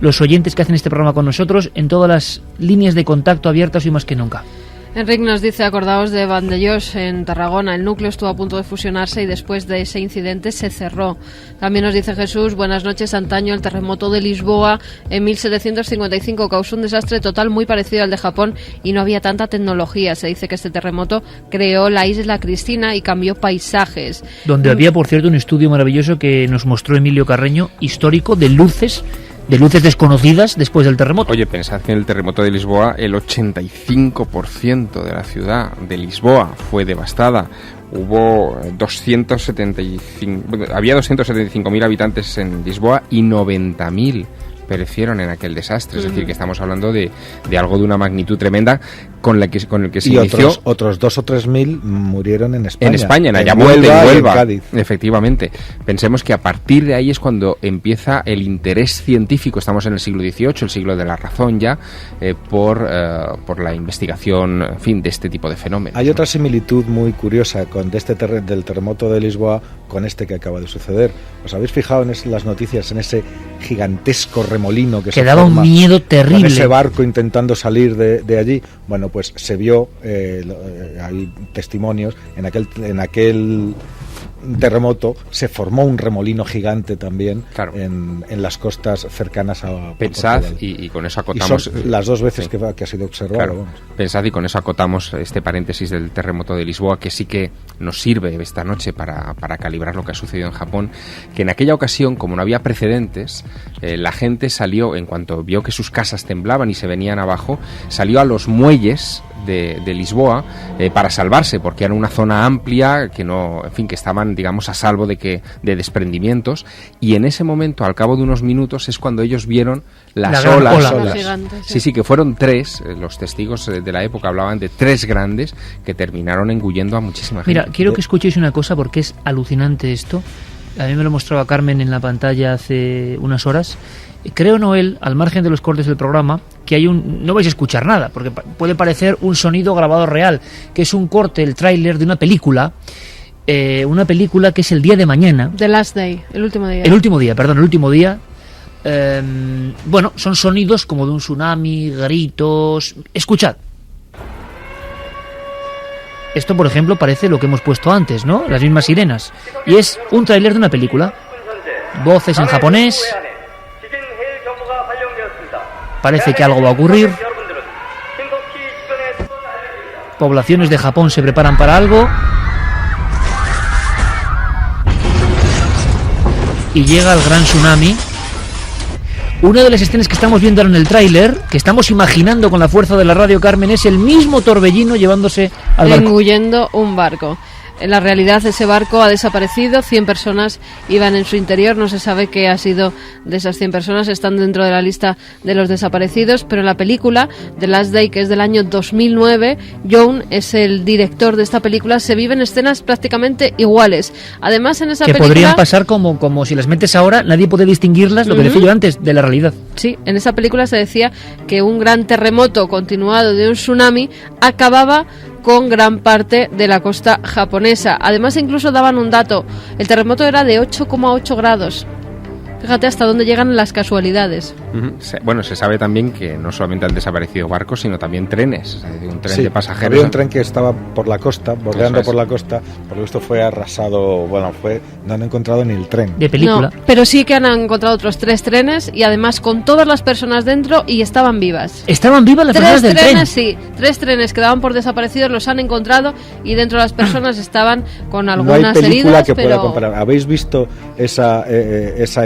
los oyentes que hacen este programa con nosotros, en todas las líneas de contacto abiertas hoy más que nunca? Enric nos dice, acordaos de Vandellós en Tarragona, el núcleo estuvo a punto de fusionarse y después de ese incidente se cerró. También nos dice Jesús, buenas noches, antaño el terremoto de Lisboa en 1755 causó un desastre total muy parecido al de Japón y no había tanta tecnología. Se dice que este terremoto creó la isla Cristina y cambió paisajes. Donde había, por cierto, un estudio maravilloso que nos mostró Emilio Carreño, histórico, de luces desconocidas después del terremoto. Oye, pensad que en el terremoto de Lisboa el 85% de la ciudad de Lisboa fue devastada. Había 275.000 habitantes en Lisboa y 90.000 perecieron en aquel desastre. Es decir, que estamos hablando de algo de una magnitud tremenda con el que se inició. Otros 2 o 3.000 murieron en España. En España, en Ayamonte, en Huelva. Efectivamente. Pensemos que a partir de ahí es cuando empieza el interés científico. Estamos en el siglo XVIII, el siglo de la razón ya, por la investigación, en fin, de este tipo de fenómenos. Hay otra similitud muy curiosa del terremoto de Lisboa con este que acaba de suceder. ¿Os habéis fijado en las noticias, en ese gigantesco remolino que daba un miedo terrible, con ese barco intentando salir de allí? Bueno, pues se vio, hay testimonios en aquel terremoto se formó un remolino gigante también Claro. en las costas cercanas a Pensad, Portugal. y con eso Y acotamos... son las dos veces sí. que ha sido observado. Claro, vamos. pensad, y con eso acotamos este paréntesis del terremoto de Lisboa, que sí que nos sirve esta noche para calibrar lo que ha sucedido en Japón, que en aquella ocasión, como no había precedentes, la gente salió, en cuanto vio que sus casas temblaban y se venían abajo, salió a los muelles de Lisboa para salvarse, porque era una zona amplia que no, en fin, que estaban, digamos, a salvo de desprendimientos, y en ese momento, al cabo de unos minutos, es cuando ellos vieron las La gran olas. ola. Gigantes, Sí, que fueron 3, los testigos de la época hablaban de 3 grandes que terminaron engullendo a muchísima gente. Mira, quiero que escuchéis una cosa porque es alucinante esto. A mí me lo mostraba Carmen en la pantalla hace unas horas. Creo, Noel, al margen de los cortes del programa, que hay no vais a escuchar nada, porque puede parecer un sonido grabado real, que es un corte, el tráiler de una película que es El día de mañana. The Last Day, el último día. El último día. Bueno, son sonidos como de un tsunami, gritos. Escuchad. Esto, por ejemplo, parece lo que hemos puesto antes, ¿no? Las mismas sirenas. Y es un tráiler de una película. Voces en japonés. Parece que algo va a ocurrir. Poblaciones de Japón se preparan para algo. Y llega el gran tsunami. Una de las escenas que estamos viendo ahora en el tráiler, que estamos imaginando con la fuerza de la radio, Carmen, es el mismo torbellino llevándose al barco. Engullendo un barco. En la realidad ese barco ha desaparecido, 100 personas iban en su interior, no se sabe qué ha sido de esas 100 personas, están dentro de la lista de los desaparecidos, pero en la película The Last Day, que es del año 2009, Youn es el director de esta película, se viven escenas prácticamente iguales. Además en esa que película... podrían pasar como si las metes ahora, nadie puede distinguirlas, lo que decía yo antes, de la realidad. Sí, en esa película se decía que un gran terremoto continuado de un tsunami acababa con gran parte de la costa japonesa. Además, incluso daban un dato. El terremoto era de 8,8 grados. Fíjate hasta dónde llegan las casualidades. Bueno, se sabe también que no solamente han desaparecido barcos, sino también trenes. Un tren de pasajeros. Había un tren que estaba por la costa, bordeando por la costa, por lo visto fue arrasado, no han encontrado ni el tren. De película. No, pero sí que han encontrado otros 3 trenes y además con todas las personas dentro y estaban vivas. ¿Estaban vivas las 3 personas del tren? trenes, sí. 3 trenes que daban por desaparecidos los han encontrado y dentro de las personas estaban con algunas no hay película heridas, que pero... pueda comparar. ¿Habéis visto esa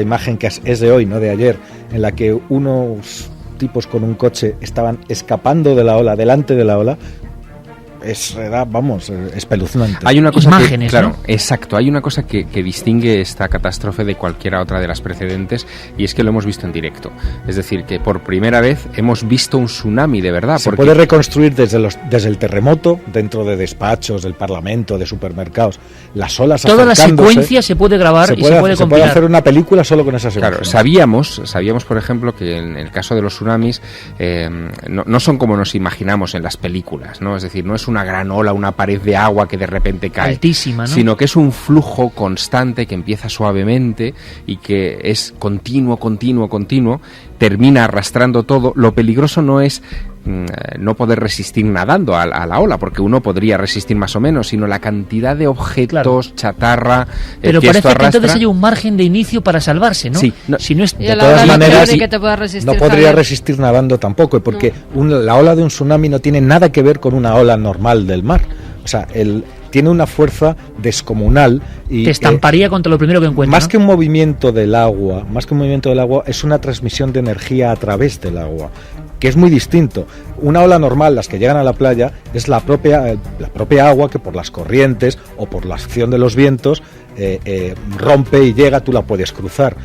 imagen que es de hoy, no de ayer, en la que unos tipos con un coche estaban escapando de la ola, delante de la ola? Era espeluznante. Hay una cosa Imágenes, claro, ¿no? Exacto, hay una cosa que distingue esta catástrofe de cualquier otra de las precedentes, y es que lo hemos visto en directo. Es decir, que por primera vez hemos visto un tsunami de verdad. Se puede reconstruir desde el terremoto, dentro de despachos, del Parlamento, de supermercados, las olas Toda la acercándose. secuencia se puede grabar y se puede Se puede compilar. hacer una película solo con esas imágenes. Claro, sabíamos, por ejemplo, que en el caso de los tsunamis no son como nos imaginamos en las películas, ¿no? Es decir, no es una gran ola, una pared de agua que de repente cae. Altísima, ¿no? Sino que es un flujo constante que empieza suavemente y que es continuo, termina arrastrando todo. Lo peligroso no es no poder resistir nadando a la ola, porque uno podría resistir más o menos, sino la cantidad de objetos, chatarra, pero que parece esto que arrastra. entonces hay un margen de inicio para salvarse, ¿no? Sí, si no es Y a De la todas hora maneras, de que te puedas resistir, no podría Javier. resistir nadando tampoco, porque la ola de un tsunami no tiene nada que ver con una ola normal del mar. O sea, tiene una fuerza descomunal y te estamparía contra lo primero que encuentras. más que un movimiento del agua, es una transmisión de energía a través del agua, que es muy distinto. Una ola normal, las que llegan a la playa, es la propia agua que por las corrientes o por la acción de los vientos rompe y llega, tú la puedes cruzar.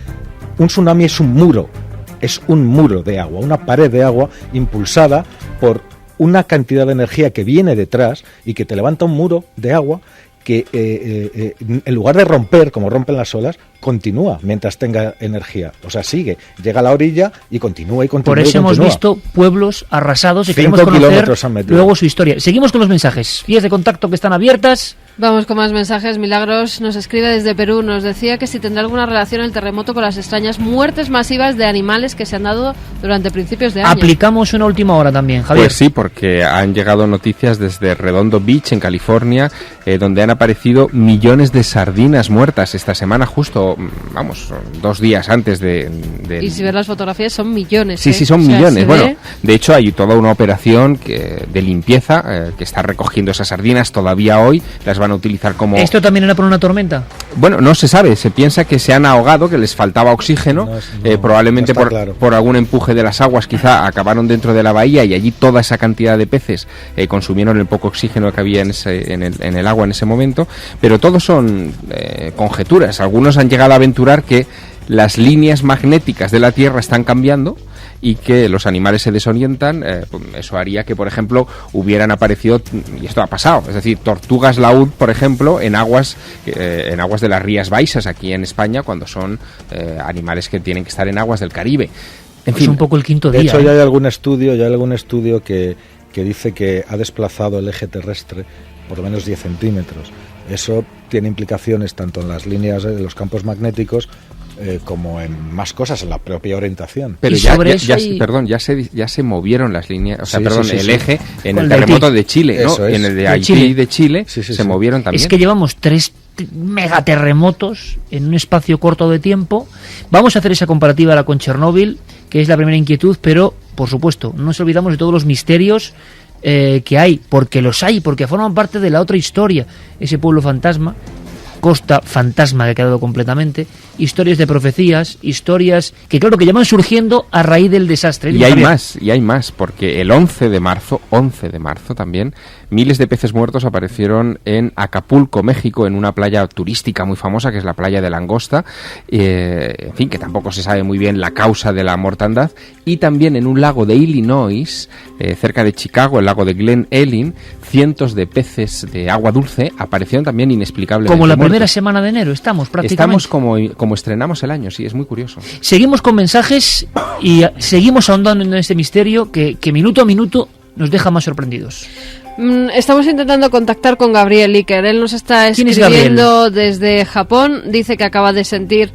Un tsunami es un muro de agua, una pared de agua impulsada por una cantidad de energía que viene detrás y que te levanta un muro de agua que en lugar de romper, como rompen las olas, continúa mientras tenga energía. O sea, sigue, llega a la orilla y continúa y continúa. Por eso y continúa. hemos visto pueblos arrasados y 5 queremos conocer kilómetros han metido. luego su historia. Seguimos con los mensajes. Vías de contacto que están abiertas. Vamos con más mensajes. Milagros nos escribe desde Perú. Nos decía que si tendrá alguna relación el terremoto con las extrañas muertes masivas de animales que se han dado durante principios de año. Aplicamos una última hora también, Javier. Pues sí, porque han llegado noticias desde Redondo Beach, en California, donde han aparecido millones de sardinas muertas esta semana, justo, 2 días antes de... Y si ves las fotografías son millones. Sí, son o sea, millones. Bueno, de hecho hay toda una operación de limpieza que está recogiendo esas sardinas todavía hoy. Las van a utilizar como... ¿Esto también era por una tormenta? Bueno, no se sabe, se piensa que se han ahogado, que les faltaba oxígeno, probablemente por algún empuje de las aguas quizá acabaron dentro de la bahía y allí toda esa cantidad de peces consumieron el poco oxígeno que había en el agua en ese momento, pero todos son conjeturas. Algunos han llegado a aventurar que las líneas magnéticas de la Tierra están cambiando y que los animales se desorientan. Eso haría que, por ejemplo, hubieran aparecido, y esto ha pasado, es decir, tortugas laúd, por ejemplo, en aguas de las Rías Baixas aquí en España, cuando son animales que tienen que estar en aguas del Caribe. En fin, es un poco el quinto día. De hecho, ya hay algún estudio que dice que ha desplazado el eje terrestre por lo menos 10 centímetros. Eso tiene implicaciones tanto en las líneas de los campos magnéticos como en más cosas, en la propia orientación. Pero ya se movieron las líneas, el eje en el terremoto de Chile, ¿no? En el de Haití de Chile se movieron también. Es que llevamos 3 megaterremotos en un espacio corto de tiempo. Vamos a hacer esa comparativa ahora con Chernóbil, que es la primera inquietud, pero por supuesto no nos olvidamos de todos los misterios que hay, porque los hay, porque forman parte de la otra historia, ese pueblo fantasma, costa fantasma que ha quedado completamente, historias de profecías, historias que claro que ya van surgiendo a raíz del desastre. Y hay más, porque el 11 de marzo también, miles de peces muertos aparecieron en Acapulco, México, en una playa turística muy famosa que es la playa de Langosta, en fin, que tampoco se sabe muy bien la causa de la mortandad, y también en un lago de Illinois, cerca de Chicago, el lago de Glen Ellyn, cientos de peces de agua dulce aparecieron también inexplicablemente como la muertos. Primera semana de enero estamos prácticamente. Estamos como estrenamos el año, sí, es muy curioso. Seguimos con mensajes y seguimos ahondando en este misterio que minuto a minuto nos deja más sorprendidos. Estamos intentando contactar con Gabriel Iker. Él nos está escribiendo desde Japón. Dice que acaba de sentir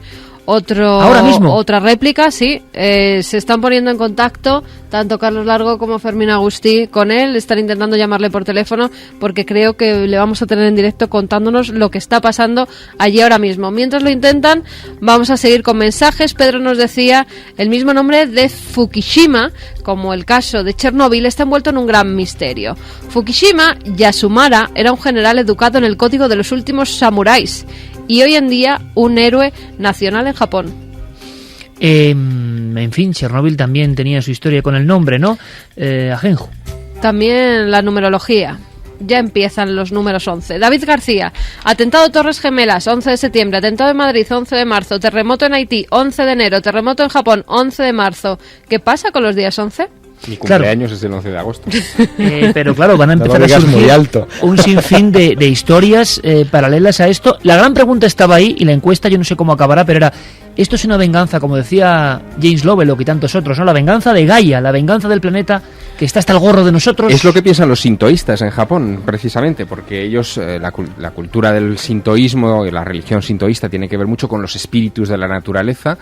ahora mismo otra réplica, sí. Se están poniendo en contacto tanto Carlos Largo como Fermín Agustí con él. Están intentando llamarle por teléfono porque creo que le vamos a tener en directo contándonos lo que está pasando allí ahora mismo. Mientras lo intentan, vamos a seguir con mensajes. Pedro nos decía, el mismo nombre de Fukushima, como el caso de Chernóbil, está envuelto en un gran misterio. Fukushima Yasumara era un general educado en el código de los últimos samuráis y hoy en día un héroe nacional en Japón. En fin, Chernóbil también tenía su historia con el nombre, ¿no? Ajenjo. También la numerología. Ya empiezan los números 11. David García, atentado Torres Gemelas, 11 de septiembre, atentado en Madrid, 11 de marzo, terremoto en Haití, 11 de enero, terremoto en Japón, 11 de marzo. ¿Qué pasa con los días 11? Mi cumpleaños es el 11 de agosto. Pero claro, van a empezar a surgir un sinfín de historias paralelas a esto. La gran pregunta estaba ahí y la encuesta yo no sé cómo acabará, pero era, esto es una venganza, como decía James Lovelock y tantos otros, ¿no? La venganza de Gaia, la venganza del planeta que está hasta el gorro de nosotros. Es lo que piensan los sintoístas en Japón, precisamente, porque ellos, la cultura del sintoísmo y la religión sintoísta tiene que ver mucho con los espíritus de la naturaleza.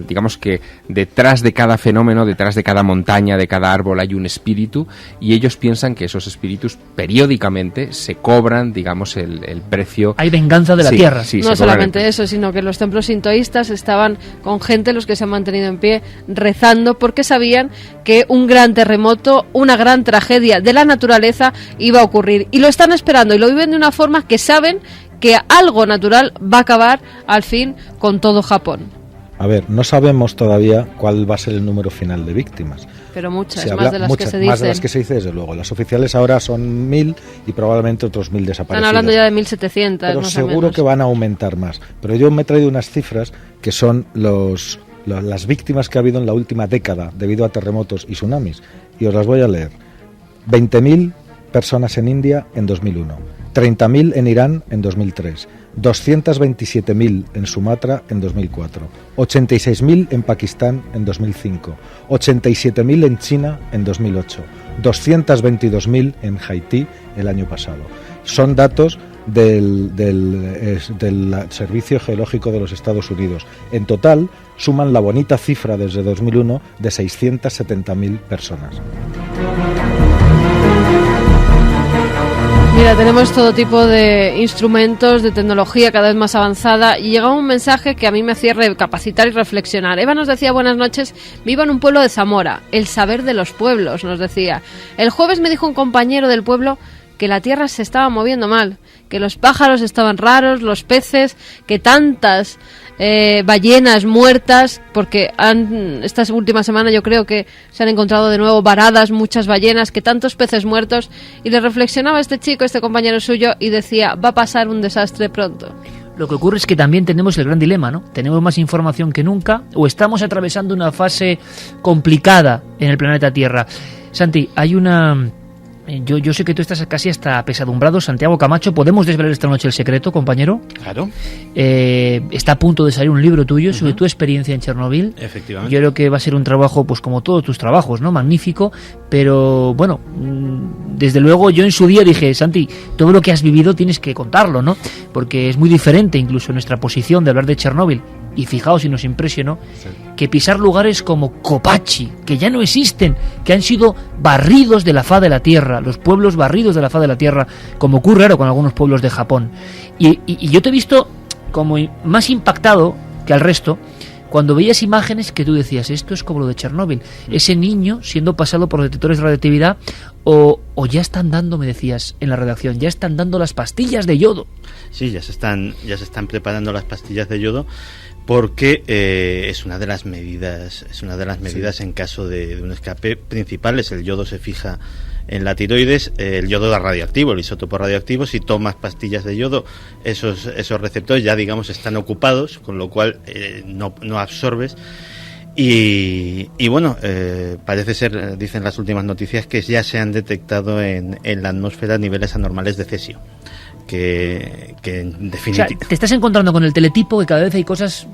Digamos que detrás de cada fenómeno, detrás de cada montaña, de cada árbol hay un espíritu, y ellos piensan que esos espíritus periódicamente se cobran, digamos, el precio. Hay venganza de la tierra. Sí, no solamente eso, sino que los templos sintoístas estaban con gente, los que se han mantenido en pie, rezando porque sabían que un gran terremoto, una gran tragedia de la naturaleza iba a ocurrir, y lo están esperando y lo viven de una forma que saben que algo natural va a acabar al fin con todo Japón. A ver, no sabemos todavía cuál va a ser el número final de víctimas. Pero muchas, más de las que se dicen. Más de las que se dice, desde luego. Las oficiales ahora son 1.000 y probablemente otros 1.000 desaparecidos. Están hablando ya de 1.700, pero más seguro o menos. Que van a aumentar más. Pero yo me he traído unas cifras que son las víctimas que ha habido en la última década debido a terremotos y tsunamis. Y os las voy a leer. 20.000 personas en India en 2001. 30.000 en Irán en 2003. 227.000 en Sumatra en 2004, 86.000 en Pakistán en 2005, 87.000 en China en 2008, 222.000 en Haití el año pasado. Son datos del Servicio Geológico de los Estados Unidos. En total, suman la bonita cifra desde 2001 de 670.000 personas. Mira, tenemos todo tipo de instrumentos, de tecnología cada vez más avanzada y llegaba un mensaje que a mí me hacía recapacitar y reflexionar. Eva nos decía: buenas noches, vivo en un pueblo de Zamora, el saber de los pueblos, nos decía. El jueves me dijo un compañero del pueblo que la tierra se estaba moviendo mal, que los pájaros estaban raros, los peces, que tantas ballenas muertas, porque esta última semana yo creo que se han encontrado de nuevo varadas muchas ballenas, que tantos peces muertos, y le reflexionaba este chico, este compañero suyo, y decía: va a pasar un desastre pronto. Lo que ocurre es que también tenemos el gran dilema, ¿no? Tenemos más información que nunca o estamos atravesando una fase complicada en el planeta Tierra. Santi, hay una... Yo sé que tú estás casi hasta apesadumbrado. Santiago Camacho, ¿podemos desvelar esta noche el secreto, compañero? Claro. Está a punto de salir un libro tuyo sobre tu experiencia en Chernobyl. Efectivamente. Yo creo que va a ser un trabajo, pues como todos tus trabajos, ¿no? Magnífico. Pero, bueno, desde luego yo en su día dije: Santi, todo lo que has vivido tienes que contarlo, ¿no? Porque es muy diferente incluso nuestra posición de hablar de Chernobyl. Y fijaos, si nos impresionó, que pisar lugares como Kopachi, que ya no existen, que han sido barridos de la faz de la Tierra, los pueblos barridos de la faz de la Tierra, como ocurre ahora con algunos pueblos de Japón. Y yo te he visto como más impactado que al resto cuando veías imágenes que tú decías: esto es como lo de Chernóbil, ese niño siendo pasado por detectores de radioactividad, o ya están dando, me decías en la redacción, ya están dando las pastillas de yodo. Sí, ya se están preparando las pastillas de yodo, porque es una de las medidas en caso de un escape principales. El yodo se fija en la tiroides, el yodo radioactivo, el isótopo radioactivo. Si tomas pastillas de yodo, esos receptores ya, digamos, están ocupados, con lo cual no absorbes. Y bueno, parece ser, dicen las últimas noticias, que ya se han detectado en la atmósfera niveles anormales de cesio. Que en definitiva... O sea, te estás encontrando con el teletipo que cada vez hay cosas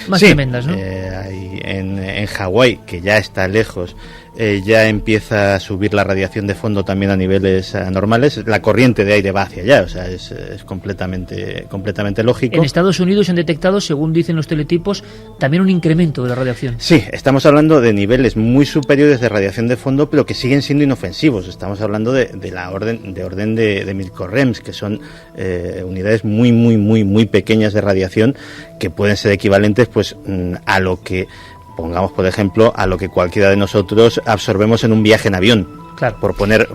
más tremendas, ¿no? En Hawái, que ya está lejos, ya empieza a subir la radiación de fondo también a niveles anormales. La corriente de aire va hacia allá, o sea, es completamente lógico. En Estados Unidos han detectado, según dicen los teletipos, también un incremento de la radiación. Sí, estamos hablando de niveles muy superiores de radiación de fondo, pero que siguen siendo inofensivos. Estamos hablando de orden de microrems, que son unidades muy pequeñas de radiación, que pueden ser equivalentes pues a lo que, pongamos por ejemplo, a lo que cualquiera de nosotros absorbemos en un viaje en avión. Claro.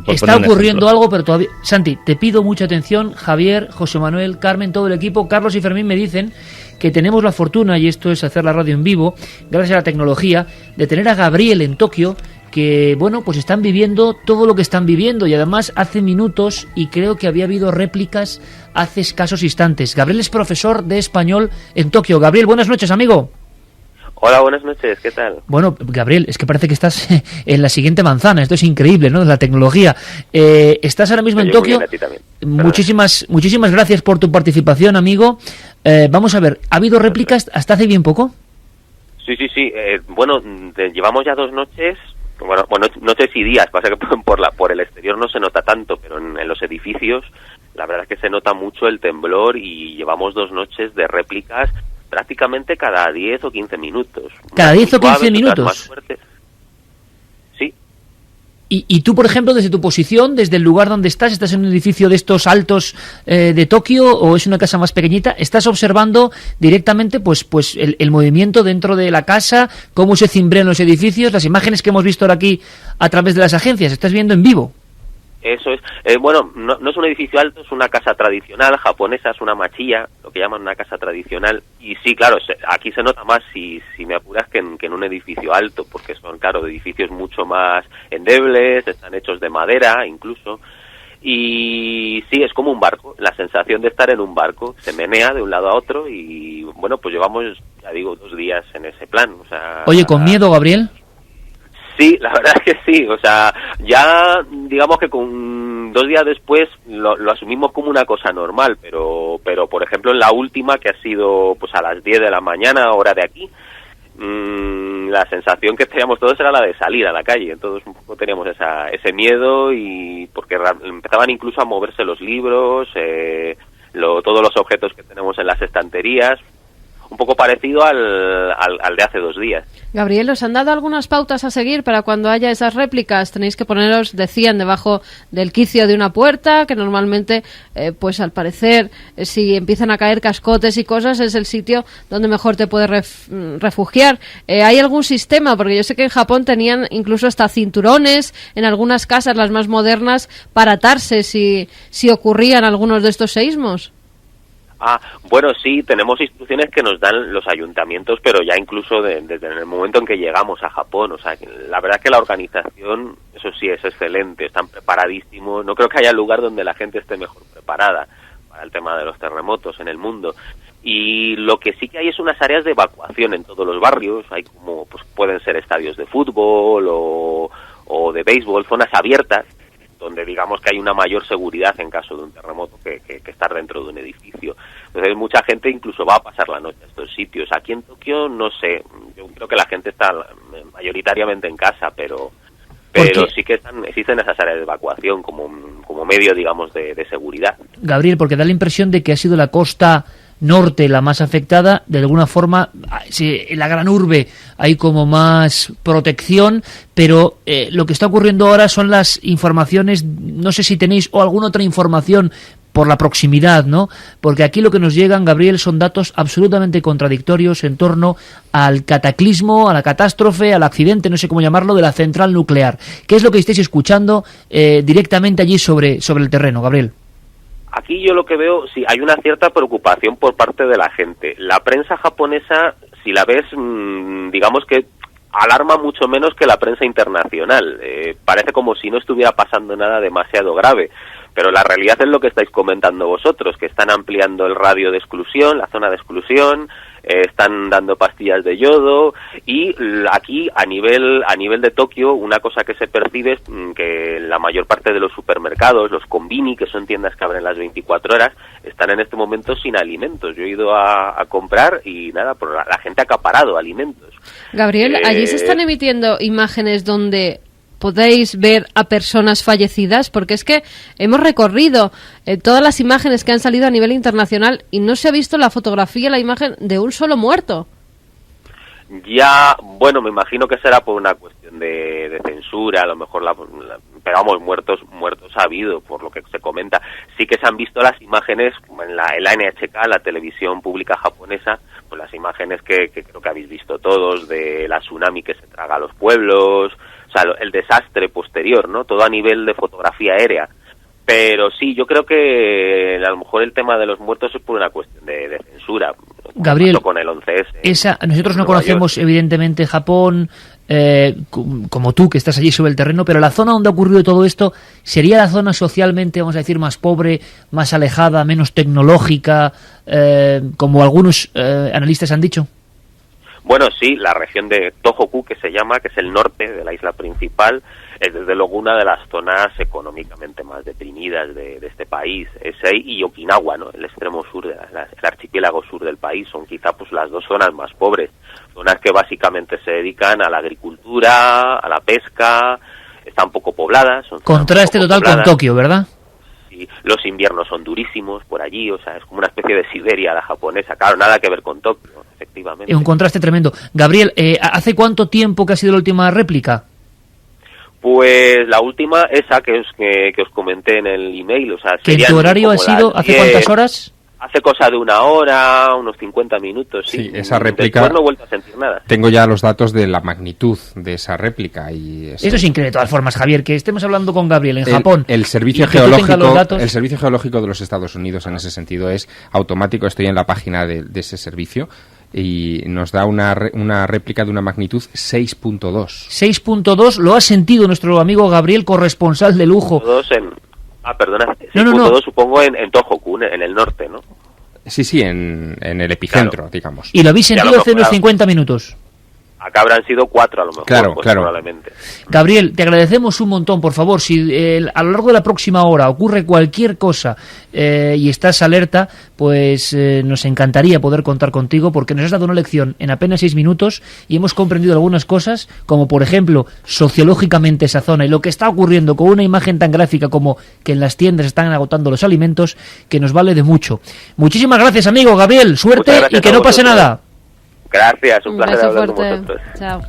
Está ocurriendo algo, pero todavía... Santi, te pido mucha atención. Javier, José Manuel, Carmen, todo el equipo, Carlos y Fermín me dicen que tenemos la fortuna, y esto es hacer la radio en vivo, gracias a la tecnología, de tener a Gabriel en Tokio, que, bueno, pues están viviendo todo lo que están viviendo, y además hace minutos, y creo que había habido réplicas hace escasos instantes. Gabriel es profesor de español en Tokio. Gabriel, buenas noches, amigo. Hola, buenas noches, ¿qué tal? Bueno, Gabriel, es que parece que estás en la siguiente manzana, esto es increíble, ¿no? La tecnología. Estás ahora mismo en Tokio. Muchísimas gracias por tu participación, amigo. Vamos a ver, ¿ha habido réplicas hasta hace bien poco? Sí. Bueno, llevamos ya 2 noches. Bueno, noches y días, pasa que por el exterior no se nota tanto, pero en los edificios la verdad es que se nota mucho el temblor, y llevamos 2 noches de réplicas prácticamente cada 10 o 15 minutos. ¿Cada 10 o 15 minutos? Sí. ¿Y tú, por ejemplo, desde tu posición, desde el lugar donde estás en un edificio de estos altos de Tokio, o es una casa más pequeñita, estás observando directamente pues el movimiento dentro de la casa, cómo se cimbrean los edificios, las imágenes que hemos visto ahora aquí a través de las agencias, estás viendo en vivo? Eso es. Bueno, no es un edificio alto, es una casa tradicional japonesa, es una machiya, lo que llaman una casa tradicional. Y sí, claro, aquí se nota más, si me apuras, que en un edificio alto, porque son, claro, edificios mucho más endebles, están hechos de madera incluso. Y sí, es como un barco, la sensación de estar en un barco, se menea de un lado a otro, y bueno, pues llevamos, ya digo, 2 días en ese plan. O sea, oye, ¿con miedo, Gabriel? Sí, la verdad es que sí, o sea, ya digamos que con 2 días después lo asumimos como una cosa normal, pero por ejemplo en la última, que ha sido pues a las 10 de la mañana, hora de aquí, la sensación que teníamos todos era la de salir a la calle. Entonces un poco teníamos ese miedo, y porque empezaban incluso a moverse los libros, todos los objetos que tenemos en las estanterías, un poco parecido al de hace 2 días. Gabriel, ¿os han dado algunas pautas a seguir para cuando haya esas réplicas? Tenéis que poneros, decían, debajo del quicio de una puerta, que normalmente, pues al parecer, si empiezan a caer cascotes y cosas, es el sitio donde mejor te puedes refugiar. ¿Hay algún sistema? Porque yo sé que en Japón tenían incluso hasta cinturones en algunas casas, las más modernas, para atarse si ocurrían algunos de estos seísmos. Bueno, sí, tenemos instrucciones que nos dan los ayuntamientos, pero ya incluso desde el momento en que llegamos a Japón. O sea, la verdad es que la organización, eso sí, es excelente, están preparadísimos. No creo que haya lugar donde la gente esté mejor preparada para el tema de los terremotos en el mundo. Y lo que sí que hay es unas áreas de evacuación en todos los barrios. Hay como, pues pueden ser estadios de fútbol o de béisbol, zonas abiertas, donde digamos que hay una mayor seguridad en caso de un terremoto que estar dentro de un edificio. Entonces mucha gente incluso va a pasar la noche a estos sitios. Aquí en Tokio no sé, yo creo que la gente está mayoritariamente en casa, pero sí que existen esas áreas de evacuación como medio, digamos, de seguridad. Gabriel, porque da la impresión de que ha sido la costa norte la más afectada. De alguna forma, en la gran urbe hay como más protección, pero lo que está ocurriendo ahora son las informaciones, no sé si tenéis o alguna otra información por la proximidad, ¿no? Porque aquí lo que nos llegan, Gabriel, son datos absolutamente contradictorios en torno al cataclismo, a la catástrofe, al accidente, no sé cómo llamarlo, de la central nuclear. ¿Qué es lo que estáis escuchando directamente allí sobre el terreno, Gabriel? Aquí yo lo que veo, sí, hay una cierta preocupación por parte de la gente. La prensa japonesa, si la ves, digamos que alarma mucho menos que la prensa internacional. Parece como si no estuviera pasando nada demasiado grave. Pero la realidad es lo que estáis comentando vosotros, que están ampliando el radio de exclusión, la zona de exclusión, están dando pastillas de yodo, y aquí a nivel de Tokio una cosa que se percibe es que la mayor parte de los supermercados, los konbini, que son tiendas que abren las 24 horas, están en este momento sin alimentos. Yo he ido a comprar y nada, pero la gente ha acaparado alimentos. Gabriel, allí se están emitiendo imágenes donde podéis ver a personas fallecidas, porque es que hemos recorrido todas las imágenes que han salido a nivel internacional y no se ha visto la fotografía, la imagen de un solo muerto. Ya, bueno, me imagino que será por una cuestión de censura, a lo mejor pero vamos, muertos ha habido, por lo que se comenta. Sí que se han visto las imágenes en la NHK, la televisión pública japonesa, pues las imágenes que creo que habéis visto todos, de la tsunami que se traga a los pueblos, o sea, el desastre posterior, ¿no? Todo a nivel de fotografía aérea. Pero sí, yo creo que a lo mejor el tema de los muertos es por una cuestión de censura. Gabriel, con el 11S. Nosotros no conocemos evidentemente Japón como tú, que estás allí sobre el terreno, pero la zona donde ha ocurrido todo esto, ¿sería la zona socialmente, vamos a decir, más pobre, más alejada, menos tecnológica, como algunos analistas han dicho? Bueno, sí, la región de Tohoku, que se llama, que es el norte de la isla principal, es desde luego una de las zonas económicamente más deprimidas de este país. Ese y Okinawa, ¿no? El extremo sur, el archipiélago sur del país, son quizá pues las dos zonas más pobres. Zonas que básicamente se dedican a la agricultura, a la pesca, están poco pobladas. Contraste total con Tokio, ¿verdad? Sí, los inviernos son durísimos por allí, o sea, es como una especie de Siberia la japonesa. Claro, nada que ver con Tokio, efectivamente. Es un contraste tremendo. Gabriel, ¿hace cuánto tiempo que ha sido la última réplica? Pues la última, esa que os comenté en el email, o sea... ¿Que en tu horario ha sido hace cuántas horas? Hace cosa de 1 hora, unos 50 minutos, sí. Sí, esa réplica... Después no he vuelto a sentir nada. Tengo ya los datos de la magnitud de esa réplica y... Eso es increíble de todas formas, Javier, que estemos hablando con Gabriel en Japón. El servicio geológico de los Estados Unidos en ese sentido es automático. Estoy en la página de ese servicio y nos da una réplica de una magnitud 6.2. 6.2, lo ha sentido nuestro amigo Gabriel, corresponsal de lujo. Perdona, 6.2 supongo en Tohoku, en el norte, ¿no? Sí, en el epicentro, claro, digamos. ¿Y lo habéis sentido hace unos 50 minutos? acá habrán sido 4 a lo mejor, Claro, pues, claro. probablemente. Gabriel, te agradecemos un montón, por favor, si a lo largo de la próxima hora ocurre cualquier cosa y estás alerta, pues nos encantaría poder contar contigo, porque nos has dado una lección en apenas 6 minutos y hemos comprendido algunas cosas, como por ejemplo, sociológicamente esa zona y lo que está ocurriendo con una imagen tan gráfica como que en las tiendas están agotando los alimentos, que nos vale de mucho. Muchísimas gracias, amigo Gabriel, suerte y que no pase nada. Gracias, un placer beso hablar fuerte. con vosotros. Chao.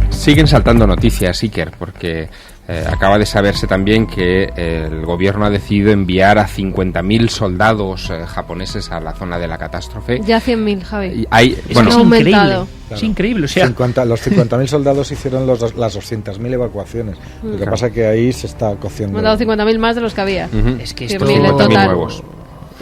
Siguen saltando noticias, Iker, porque acaba de saberse también que el gobierno ha decidido enviar a 50.000 soldados japoneses a la zona de la catástrofe. Ya 100.000, Javi. Bueno, es increíble. Es increíble, o sea... Los 50.000 soldados hicieron las 200.000 evacuaciones. Lo que pasa que ahí se está cociendo. Hemos dado 50.000 más de los que había. Es que 100.000 en 50.000 total. nuevos.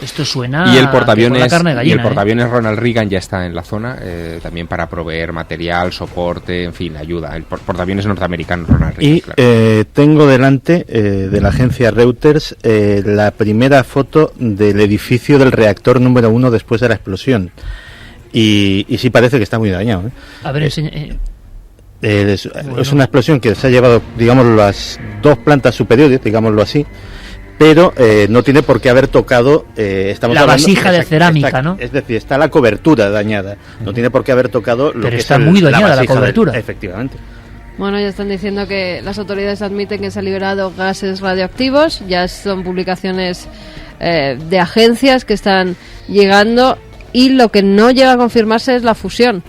Esto suena Y el que por la portaaviones, carne de gallina, Ronald Reagan ya está en la zona, también para proveer material, soporte, en fin, ayuda. El portaaviones norteamericano Ronald Reagan. Y claro. tengo delante de la agencia Reuters la primera foto del edificio del reactor número 1 después de la explosión. Y sí parece que está muy dañado. A ver, enseña... Es una explosión que se ha llevado, digamos, las 2 plantas superiores, digámoslo así, pero no tiene por qué haber tocado estamos la hablando, vasija de cerámica, ¿no? Es decir, está la cobertura dañada, no tiene por qué haber tocado lo pero que está es muy dañada la vasija cobertura. efectivamente. Bueno, ya están diciendo que las autoridades admiten que se han liberado gases radioactivos. Ya son publicaciones de agencias que están llegando, y lo que no llega a confirmarse es la fusión.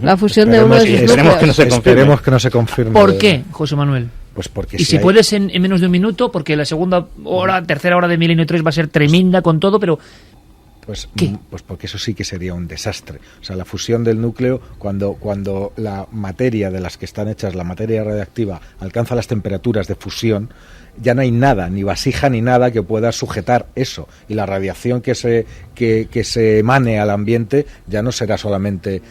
La fusión de uno de sus Esperemos que no núcleos. se confirme. Esperemos que no se confirme. ¿Por qué, José Manuel? Pues porque Y si hay- puedes en menos de un minuto, porque la segunda hora, tercera hora de Milenio 3 va a ser tremenda con todo, pero Pues, ¿qué? pues porque eso sí que sería un desastre. O sea, la fusión del núcleo, cuando la materia de las que están hechas, la materia radiactiva, alcanza las temperaturas de fusión, ya no hay nada, ni vasija ni nada que pueda sujetar eso. Y la radiación que se emane al ambiente ya no será solamente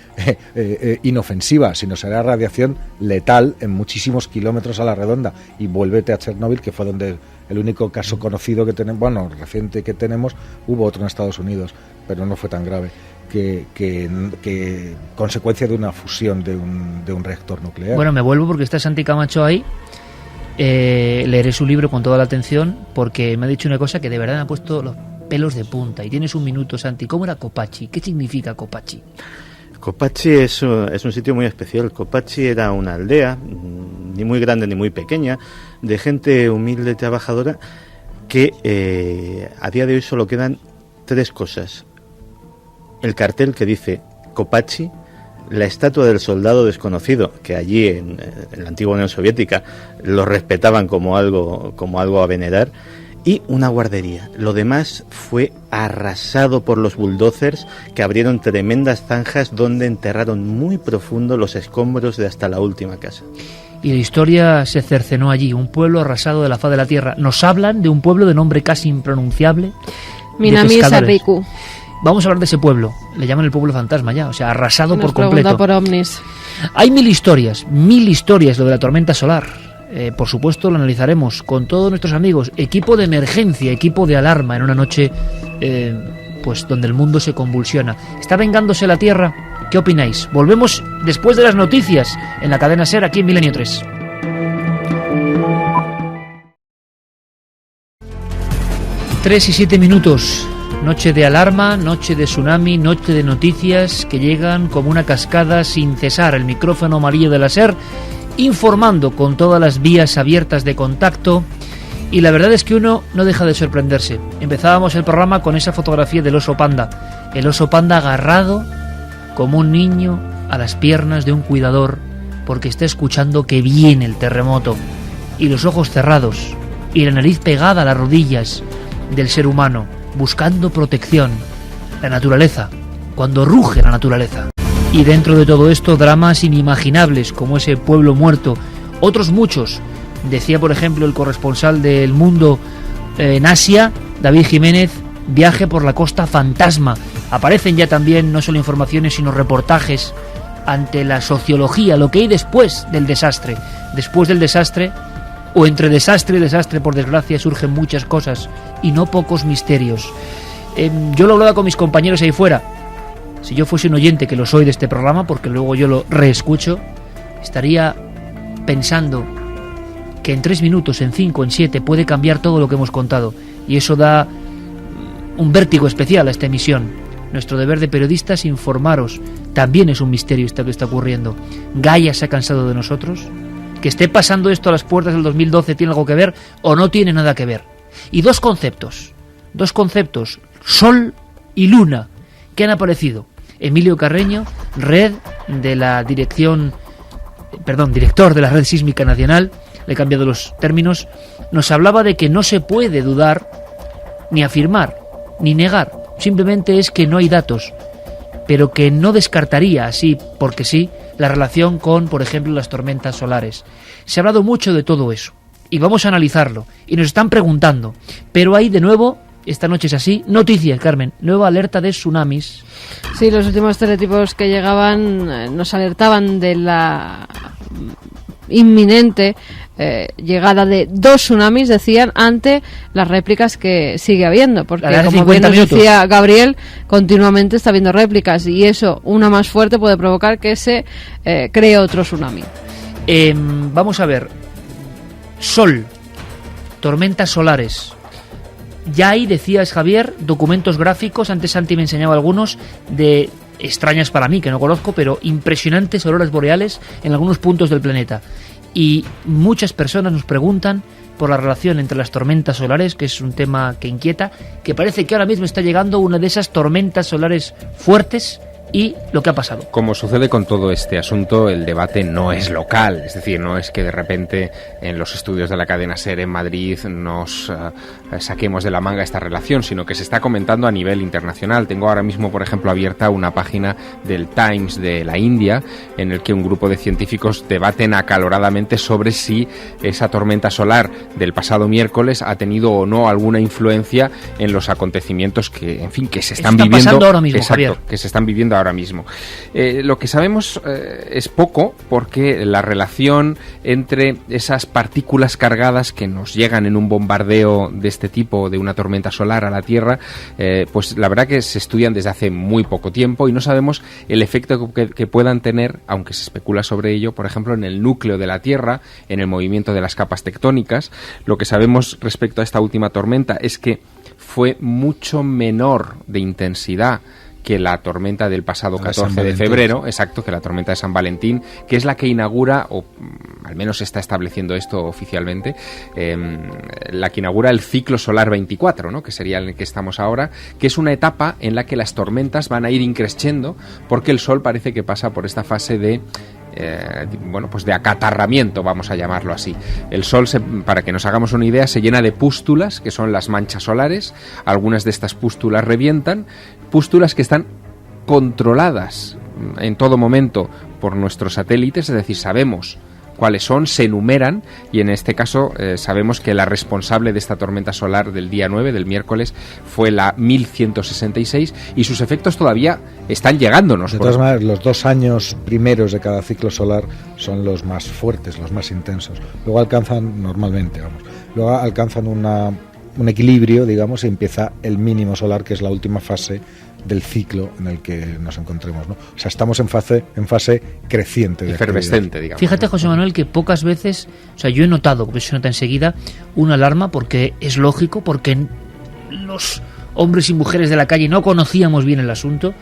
inofensiva, sino será radiación letal en muchísimos kilómetros a la redonda. Y vuélvete a Chernóbil, que fue donde el único caso conocido que tenemos, bueno, reciente que tenemos, hubo otro en Estados Unidos, pero no fue tan grave, que consecuencia de una fusión de un reactor nuclear. bueno, me vuelvo porque está Santi Camacho ahí. Leeré su libro con toda la atención, porque me ha dicho una cosa que de verdad me ha puesto los pelos de punta. Y tienes un minuto, Santi. ¿Cómo era Copachi? ¿Qué significa Copachi? Copachi es un sitio muy especial. Copachi era una aldea, ni muy grande ni muy pequeña, de gente humilde y trabajadora, que a día de hoy solo quedan 3 cosas. El cartel que dice Copachi, la estatua del soldado desconocido, que allí en la antigua Unión Soviética lo respetaban como algo a venerar, y una guardería. Lo demás fue arrasado por los bulldozers, que abrieron tremendas zanjas donde enterraron muy profundo los escombros de hasta la última casa. Y la historia se cercenó allí, un pueblo arrasado de la faz de la tierra. Nos hablan de un pueblo de nombre casi impronunciable, de Minami pescadores. Sabiku. Vamos a hablar de ese pueblo. Le llaman el pueblo fantasma ya, o sea, arrasado Nos por pregunta completo. por ovnis. Hay 1000 historias lo de la tormenta solar. Por supuesto, lo analizaremos con todos nuestros amigos. Equipo de emergencia, equipo de alarma en una noche pues donde el mundo se convulsiona. ¿Está vengándose la Tierra? ¿Qué opináis? Volvemos después de las noticias en la cadena SER aquí en Milenio 3. Tres y 7 minutos. Noche de alarma, noche de tsunami, noche de noticias que llegan como una cascada sin cesar. El micrófono amarillo de la SER informando con todas las vías abiertas de contacto, y la verdad es que uno no deja de sorprenderse. Empezábamos el programa con esa fotografía del oso panda, el oso panda agarrado como un niño a las piernas de un cuidador porque está escuchando que viene el terremoto, y los ojos cerrados y la nariz pegada a las rodillas del ser humano buscando protección. La naturaleza, cuando ruge la naturaleza. Y dentro de todo esto, dramas inimaginables como ese pueblo muerto, otros muchos. Decía, por ejemplo, el corresponsal del Mundo en Asia, David Jiménez, viaje por la costa fantasma. Aparecen ya también no solo informaciones, sino reportajes ante la sociología, lo que hay después del desastre. Después del desastre, o entre desastre y desastre, por desgracia, surgen muchas cosas y no pocos misterios. Yo lo hablaba con mis compañeros ahí fuera. si yo fuese un oyente, que lo soy de este programa, porque luego yo lo reescucho, estaría pensando que en 3 minutos, en 5, en 7 puede cambiar todo lo que hemos contado, y eso da un vértigo especial a esta emisión. Nuestro deber de periodistas, informaros. También es un misterio esto que está ocurriendo. ¿Gaia se ha cansado de nosotros? ¿Que esté pasando esto a las puertas del 2012 tiene algo que ver o no tiene nada que ver? Y dos conceptos, Sol y Luna, que han aparecido. Emilio Carreño, director de la Red Sísmica Nacional, le he cambiado los términos, nos hablaba de que no se puede dudar, ni afirmar, ni negar, simplemente es que no hay datos, pero que no descartaría así, porque sí, la relación con, por ejemplo, las tormentas solares. Se ha hablado mucho de todo eso, y vamos a analizarlo, y nos están preguntando, pero hay de nuevo, esta noche es así, noticias, Carmen, nueva alerta de tsunamis. Sí, los últimos teletipos que llegaban nos alertaban de la inminente llegada de 2 tsunamis, decían, ante las réplicas que sigue habiendo, porque como bien nos decía Gabriel, continuamente está habiendo réplicas, y eso, una más fuerte, puede provocar que se cree otro tsunami. Vamos a ver, Sol, tormentas solares. Ya hay, decías, Javier, documentos gráficos, antes Santi me enseñaba algunos, de extrañas para mí, que no conozco, pero impresionantes auroras boreales en algunos puntos del planeta. Y muchas personas nos preguntan por la relación entre las tormentas solares, que es un tema que inquieta, que parece que ahora mismo está llegando una de esas tormentas solares fuertes, y lo que ha pasado. Como sucede con todo este asunto, el debate no es local, es decir, no es que de repente en los estudios de la cadena SER en Madrid nos saquemos de la manga esta relación, sino que se está comentando a nivel internacional. Tengo ahora mismo, por ejemplo, abierta una página del Times de la India, en el que un grupo de científicos debaten acaloradamente sobre si esa tormenta solar del pasado miércoles ha tenido o no alguna influencia en los acontecimientos que, en fin, que se están viviendo ahora mismo, exacto, Javier. Que se están viviendo ahora mismo. Lo que sabemos es poco, porque la relación entre esas partículas cargadas que nos llegan en un bombardeo de este tipo, de una tormenta solar a la Tierra, pues la verdad que se estudian desde hace muy poco tiempo, y no sabemos el efecto que puedan tener, aunque se especula sobre ello, por ejemplo, en el núcleo de la Tierra, en el movimiento de las capas tectónicas. Lo que sabemos respecto a esta última tormenta es que fue mucho menor de intensidad que la tormenta del pasado 14 de febrero, exacto, que la tormenta de San Valentín, que es la que inaugura, o al menos se está estableciendo esto oficialmente, la que inaugura el ciclo solar 24, ¿no?, que sería el que estamos ahora, que es una etapa en la que las tormentas van a ir increciendo, porque el Sol parece que pasa por esta fase de pues de acatarramiento, vamos a llamarlo así. El Sol, para que nos hagamos una idea, se llena de pústulas, que son las manchas solares. Algunas de estas pústulas revientan, pústulas que están controladas en todo momento por nuestros satélites, es decir, sabemos cuáles son, se enumeran, y en este caso sabemos que la responsable de esta tormenta solar del día 9, del miércoles, fue la 1166, y sus efectos todavía están llegándonos. De todas maneras, los 2 años primeros de cada ciclo solar son los más fuertes, los más intensos. Luego alcanzan, normalmente, luego alcanzan un equilibrio, digamos, y empieza el mínimo solar, que es la última fase del ciclo en el que nos encontremos, ¿no? O sea, estamos en fase creciente, de efervescente, digamos. Fíjate, José Manuel, que pocas veces, o sea, yo he notado, porque se nota enseguida, una alarma, porque es lógico, porque los hombres y mujeres de la calle no conocíamos bien el asunto,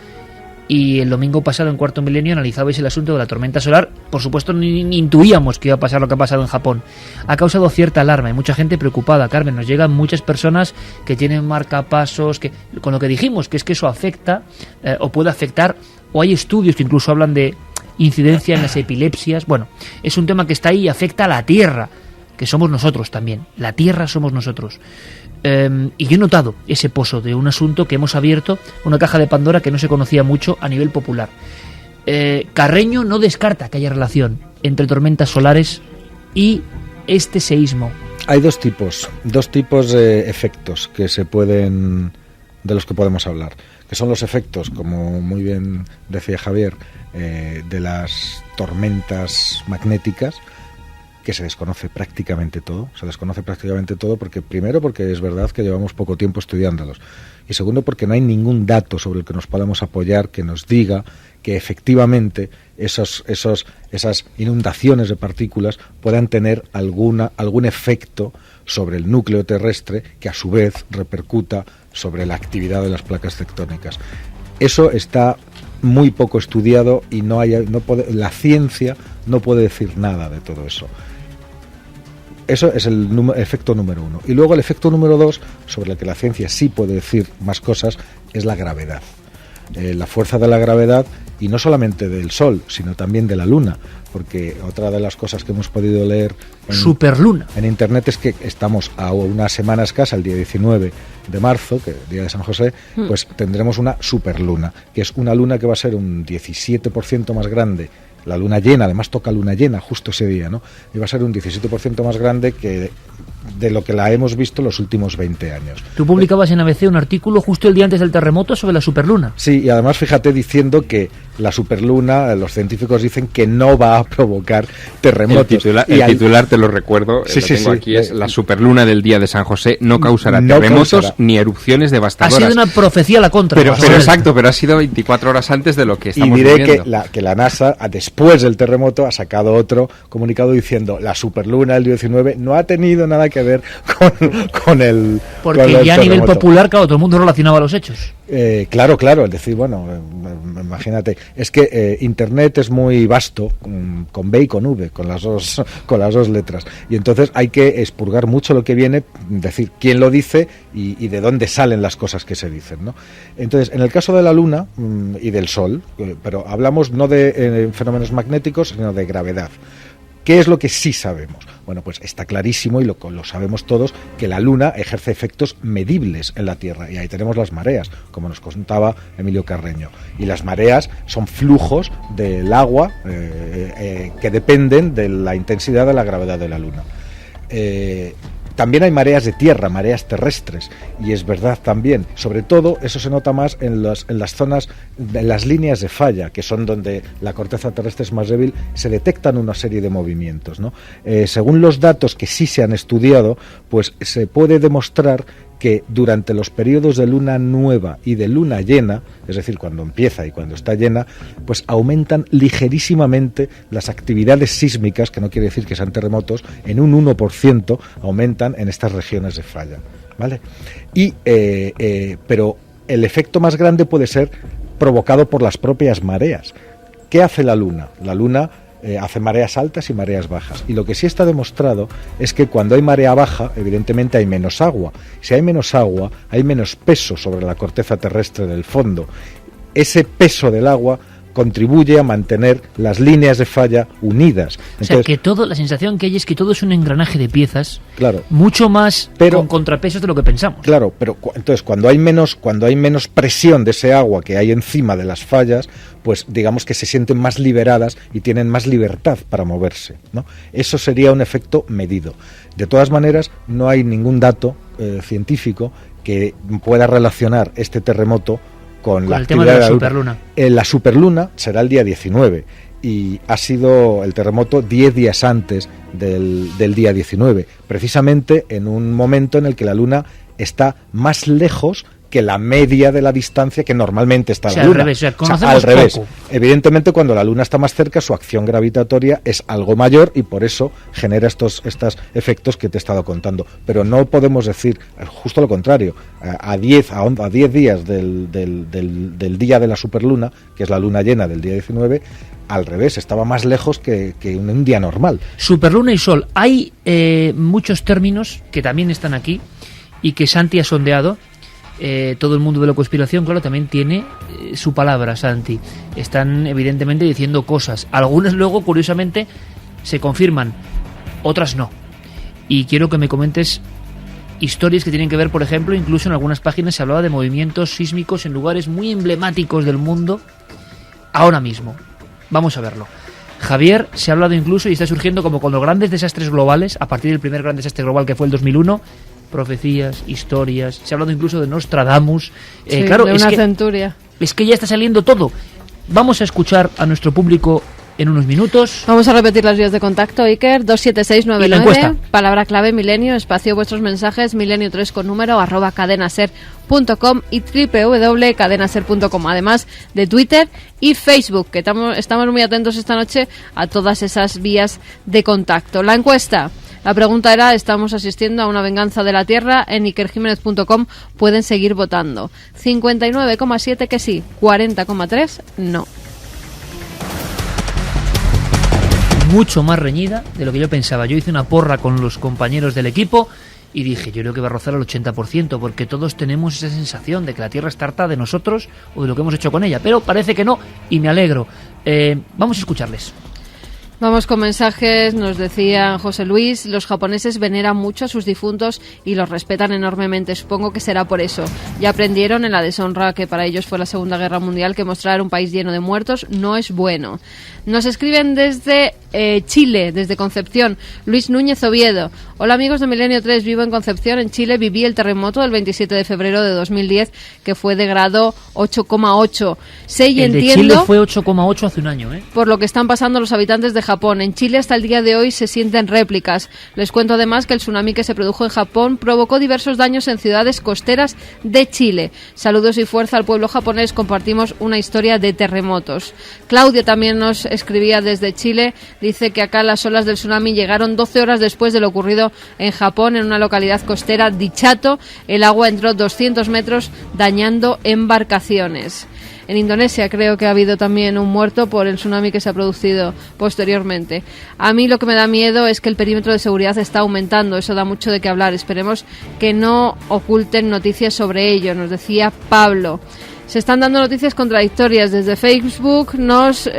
y el domingo pasado en Cuarto Milenio analizabais el asunto de la tormenta solar. Por supuesto, ni intuíamos que iba a pasar lo que ha pasado en Japón. Ha causado cierta alarma, hay mucha gente preocupada, Carmen. Nos llegan muchas personas que tienen marcapasos, que con lo que dijimos, que es que eso afecta o puede afectar, o hay estudios que incluso hablan de incidencia en las epilepsias. Bueno, es un tema que está ahí y afecta a la Tierra, que somos nosotros también. La Tierra somos nosotros. Y yo he notado ese pozo de un asunto que hemos abierto, una caja de Pandora que no se conocía mucho a nivel popular. Carreño no descarta que haya relación entre tormentas solares y este seísmo. Hay dos tipos de efectos que de los que podemos hablar, que son los efectos, como muy bien decía Javier, de las tormentas magnéticas, que se desconoce prácticamente todo. Se desconoce prácticamente todo porque, primero, porque es verdad que llevamos poco tiempo estudiándolos. Y segundo, porque no hay ningún dato sobre el que nos podamos apoyar que nos diga que efectivamente esas inundaciones de partículas puedan tener algún efecto sobre el núcleo terrestre que a su vez repercuta sobre la actividad de las placas tectónicas. Eso está muy poco estudiado y la ciencia no puede decir nada de todo eso. Eso es el efecto número 1. Y luego el efecto número 2, sobre el que la ciencia sí puede decir más cosas, es la gravedad. La fuerza de la gravedad, y no solamente del Sol, sino también de la Luna, porque otra de las cosas que hemos podido leer Superluna en Internet es que estamos a una semana escasa, el día 19 de marzo, que es el día de San José, pues tendremos una superluna, que es una luna que va a ser un 17% más grande. La luna llena, además toca luna llena justo ese día, ¿no? Y va a ser un 17% más grande que de lo que la hemos visto en los últimos 20 años. Tú publicabas en ABC un artículo justo el día antes del terremoto sobre la superluna. Sí, y además fíjate diciendo que la superluna, los científicos dicen que no va a provocar terremotos. El titular te lo recuerdo, lo tengo aquí, es la superluna del día de San José no causará terremotos ni erupciones devastadoras. Ha sido una profecía a la contra. Pero exacto, pero ha sido 24 horas antes de lo que estamos viviendo. Y diré que la NASA, después del terremoto, ha sacado otro comunicado diciendo la superluna del 19 no ha tenido nada que ver con el porque con el ya a nivel terremoto. Popular, claro, todo el mundo relacionaba los hechos. Claro, es decir, bueno, imagínate, es que Internet es muy vasto, con B y con V, con las dos letras, y entonces hay que expurgar mucho lo que viene, decir quién lo dice y de dónde salen las cosas que se dicen, ¿no? Entonces, en el caso de la Luna y del Sol, pero hablamos no de fenómenos magnéticos, sino de gravedad. ¿Qué es lo que sí sabemos? Bueno, pues está clarísimo, y lo sabemos todos, que la Luna ejerce efectos medibles en la Tierra, y ahí tenemos las mareas, como nos contaba Emilio Carreño. Y las mareas son flujos del agua que dependen de la intensidad de la gravedad de la Luna. También hay mareas de tierra, mareas terrestres, y es verdad también, sobre todo eso se nota más en las zonas, en las líneas de falla, que son donde la corteza terrestre es más débil, se detectan una serie de movimientos, ¿no? Según los datos que sí se han estudiado, pues se puede demostrar que durante los periodos de luna nueva y de luna llena, es decir, cuando empieza y cuando está llena, pues aumentan ligerísimamente las actividades sísmicas, que no quiere decir que sean terremotos, en un 1% aumentan en estas regiones de falla, ¿vale? Pero el efecto más grande puede ser provocado por las propias mareas. ¿Qué hace la Luna? La Luna hace mareas altas y mareas bajas. Y lo que sí está demostrado es que cuando hay marea baja, evidentemente hay menos agua. Si hay menos agua, hay menos peso sobre la corteza terrestre del fondo. Ese peso del agua contribuye a mantener las líneas de falla unidas. Entonces, o sea, que la sensación que hay es que todo es un engranaje de piezas, claro, mucho más con contrapesos de lo que pensamos. Claro, pero entonces cuando hay menos presión de ese agua que hay encima de las fallas, pues digamos que se sienten más liberadas y tienen más libertad para moverse, ¿no? Eso sería un efecto medido. De todas maneras, no hay ningún dato científico que pueda relacionar este terremoto con la el tema actividad de la superluna. La superluna será el día 19 y ha sido el terremoto 10 días antes del día 19, precisamente en un momento en el que la Luna está más lejos que la media de la distancia que normalmente está la Luna. Al revés. Poco. Evidentemente, cuando la Luna está más cerca, su acción gravitatoria es algo mayor y por eso genera estos efectos que te he estado contando. Pero no podemos decir, justo lo contrario, a 10 días del día de la superluna, que es la luna llena del día 19, al revés, estaba más lejos que un día normal. Superluna y Sol. Hay muchos términos que también están aquí y que Santi ha sondeado. Todo el mundo de la conspiración, claro, también tiene su palabra, Santi. Están evidentemente diciendo cosas. Algunas luego, curiosamente, se confirman, otras no. Y quiero que me comentes historias que tienen que ver, por ejemplo, incluso en algunas páginas se hablaba de movimientos sísmicos en lugares muy emblemáticos del mundo ahora mismo. Vamos a verlo. Javier, se ha hablado incluso y está surgiendo como con los grandes desastres globales, a partir del primer gran desastre global que fue el 2001, profecías, historias, se ha hablado incluso de Nostradamus. Claro, de una centuria. Es que ya está saliendo todo. Vamos a escuchar a nuestro público en unos minutos. Vamos a repetir las vías de contacto, Iker. 27699, Y la encuesta. palabra clave Milenio, espacio vuestros mensajes, Milenio3 con número, @cadenaser.com y www.cadenaser.com, además de Twitter y Facebook, que estamos muy atentos esta noche a todas esas vías de contacto. La encuesta. La pregunta era, ¿estamos asistiendo a una venganza de la Tierra? En ikerjimenez.com pueden seguir votando. 59,7 que sí, 40,3 no. Mucho más reñida de lo que yo pensaba. Yo hice una porra con los compañeros del equipo y dije, yo creo que va a rozar el 80%, porque todos tenemos esa sensación de que la Tierra está harta de nosotros o de lo que hemos hecho con ella, pero parece que no, y me alegro. Vamos a escucharles. Vamos con mensajes. Nos decía José Luis, los japoneses veneran mucho a sus difuntos y los respetan enormemente. Supongo que será por eso. Ya aprendieron en la deshonra que para ellos fue la Segunda Guerra Mundial que mostrar un país lleno de muertos no es bueno. Nos escriben desde Chile, desde Concepción, Luis Núñez Oviedo. Hola amigos de Milenio 3, vivo en Concepción, en Chile. Viví el terremoto del 27 de febrero de 2010 que fue de grado 8,8. Sé y el entiendo... de Chile fue 8,8 hace un año, ¿eh? Por lo que están pasando los habitantes de Japón. En Chile hasta el día de hoy se sienten réplicas. Les cuento además que el tsunami que se produjo en Japón provocó diversos daños en ciudades costeras de Chile. Saludos y fuerza al pueblo japonés. Compartimos una historia de terremotos. Claudia también nos escribía desde Chile. Dice que acá las olas del tsunami llegaron 12 horas después de lo ocurrido en Japón, en una localidad costera, Dichato. El agua entró 200 metros dañando embarcaciones. En Indonesia creo que ha habido también un muerto por el tsunami que se ha producido posteriormente. A mí lo que me da miedo es que el perímetro de seguridad está aumentando. Eso da mucho de qué hablar. Esperemos que no oculten noticias sobre ello, nos decía Pablo. Se están dando noticias contradictorias. Desde Facebook nos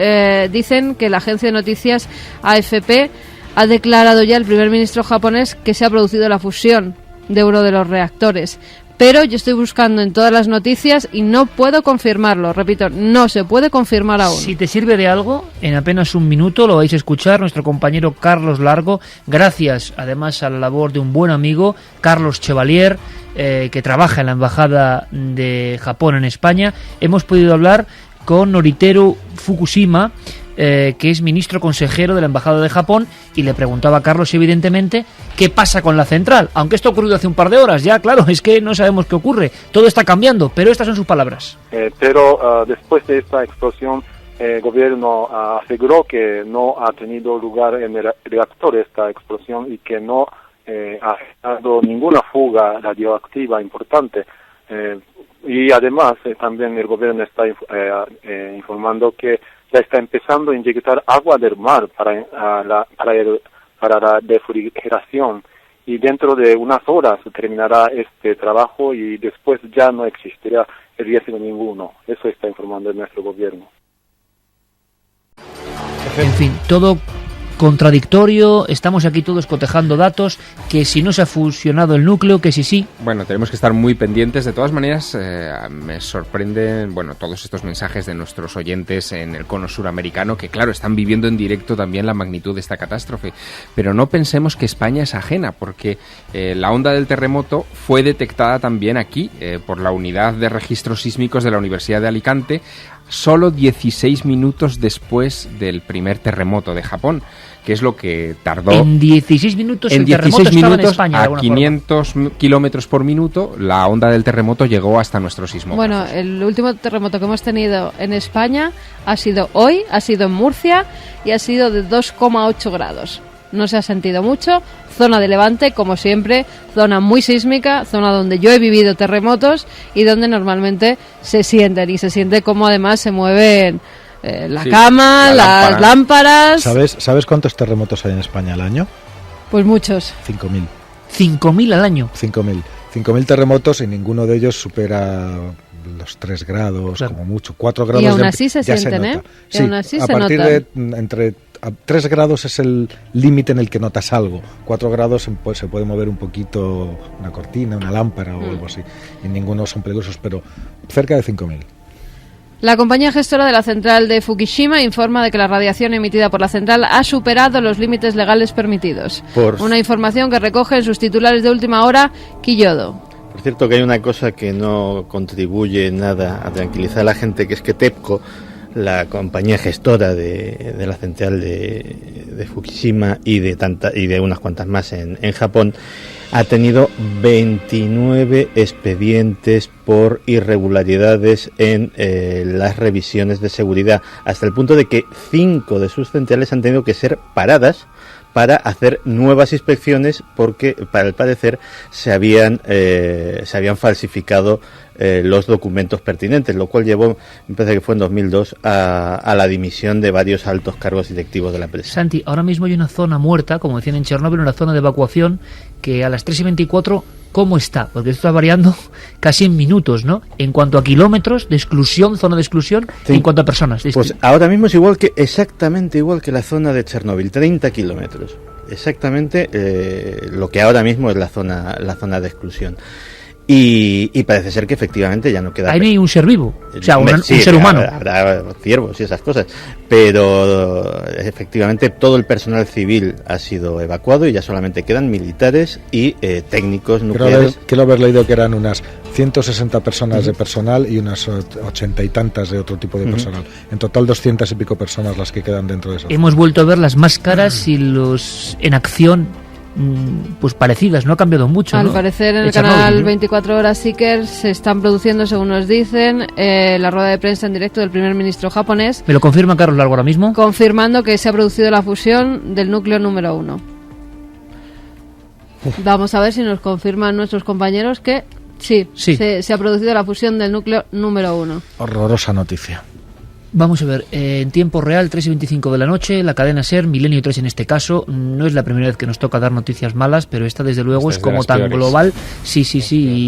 dicen que la agencia de noticias AFP ha declarado ya el primer ministro japonés que se ha producido la fusión de uno de los reactores. Pero yo estoy buscando en todas las noticias y no puedo confirmarlo. Repito, no se puede confirmar aún. Si te sirve de algo, en apenas un minuto lo vais a escuchar nuestro compañero Carlos Largo, gracias además a la labor de un buen amigo, Carlos Chevalier, que trabaja en la Embajada de Japón en España. Hemos podido hablar con Noriteru Fukushima, que es ministro consejero de la Embajada de Japón, y le preguntaba a Carlos, evidentemente, qué pasa con la central. Aunque esto ha ocurrido hace un par de horas, ya, claro, es que no sabemos qué ocurre. Todo está cambiando, pero estas son sus palabras. Pero después de esta explosión, el gobierno aseguró que no ha tenido lugar en el reactor esta explosión y que no ha dado ninguna fuga radioactiva importante. Y además, también el gobierno está informando que ya está empezando a inyectar agua del mar para la refrigeración, y dentro de unas horas terminará este trabajo y después ya no existirá el riesgo ninguno. Eso está informando nuestro gobierno. En fin, todo contradictorio, estamos aquí todos cotejando datos, que si no se ha fusionado el núcleo, que si sí. Bueno, tenemos que estar muy pendientes. De todas maneras, me sorprenden, todos estos mensajes de nuestros oyentes en el cono suramericano, que claro, están viviendo en directo también la magnitud de esta catástrofe. Pero no pensemos que España es ajena, porque la onda del terremoto fue detectada también aquí, por la unidad de registros sísmicos de la Universidad de Alicante, solo 16 minutos después del primer terremoto de Japón, que es lo que tardó. En 16 minutos el terremoto estaba en España. A 500 kilómetros por minuto, la onda del terremoto llegó hasta nuestro sismógrafo. Bueno, el último terremoto que hemos tenido en España ha sido hoy, ha sido en Murcia y ha sido de 2,8 grados. No se ha sentido mucho. Zona de Levante, como siempre, zona muy sísmica, zona donde yo he vivido terremotos y donde normalmente se sienten, y se siente como además se mueven la cama, las lámparas. ¿Sabes cuántos terremotos hay en España al año? Pues muchos. 5.000. 5.000 al año. 5.000 terremotos, y ninguno de ellos supera los 3 grados, claro, como mucho. 4 grados y aún así se sienten, ¿eh? Sí, y aún así a se partir notan. de entre 3 grados es el límite en el que notas algo. 4 grados pues, se puede mover un poquito una cortina, una lámpara o algo así. Y ninguno son peligrosos, pero cerca de 5.000. La compañía gestora de la central de Fukushima informa de que la radiación emitida por la central ha superado los límites legales permitidos. Una información que recoge en sus titulares de última hora, Quillodo. Por cierto, que hay una cosa que no contribuye nada a tranquilizar a la gente, que es que TEPCO la compañía gestora de la central de Fukushima y de unas cuantas más en Japón, ha tenido 29 expedientes por irregularidades en las revisiones de seguridad, hasta el punto de que 5 de sus centrales han tenido que ser paradas para hacer nuevas inspecciones porque, para el parecer, se habían falsificado los documentos pertinentes, lo cual llevó, me parece que fue en 2002, a la dimisión de varios altos cargos directivos de la empresa. Santi, ahora mismo hay una zona muerta, como decían en Chernóbil, una zona de evacuación que a las 3:24, ¿cómo está? Porque esto está variando casi en minutos, ¿no? En cuanto a kilómetros de exclusión, zona de exclusión, sí. En cuanto a personas. Pues ahora mismo es exactamente igual que la zona de Chernóbil, 30 kilómetros. Exactamente lo que ahora mismo es la zona de exclusión. Y parece ser que efectivamente ya no queda... Ahí no hay un ser vivo, o sea, un ser humano. Habrá ciervos y esas cosas, pero efectivamente todo el personal civil ha sido evacuado y ya solamente quedan militares y técnicos nucleares. Quiero haber leído que eran unas 160 personas de personal y unas 80 y tantas de otro tipo de personal. En total 200 y pico personas las que quedan dentro de eso. Hemos vuelto a ver las máscaras y los en acción pues parecidas, no ha cambiado mucho. Al ¿no? parecer en el canal 24 Horas Seeker se están produciendo, según nos dicen, la rueda de prensa en directo del primer ministro japonés. ¿Me lo confirma Carlos Largo ahora mismo? Confirmando que se ha producido la fusión del núcleo número 1. Vamos a ver si nos confirman nuestros compañeros que sí. Se ha producido la fusión del núcleo número 1. Horrorosa noticia. Vamos a ver, en tiempo real, 3:25 de la noche, la cadena SER, Milenio 3 en este caso, no es la primera vez que nos toca dar noticias malas, pero esta desde luego es como tan peores. Global, sí,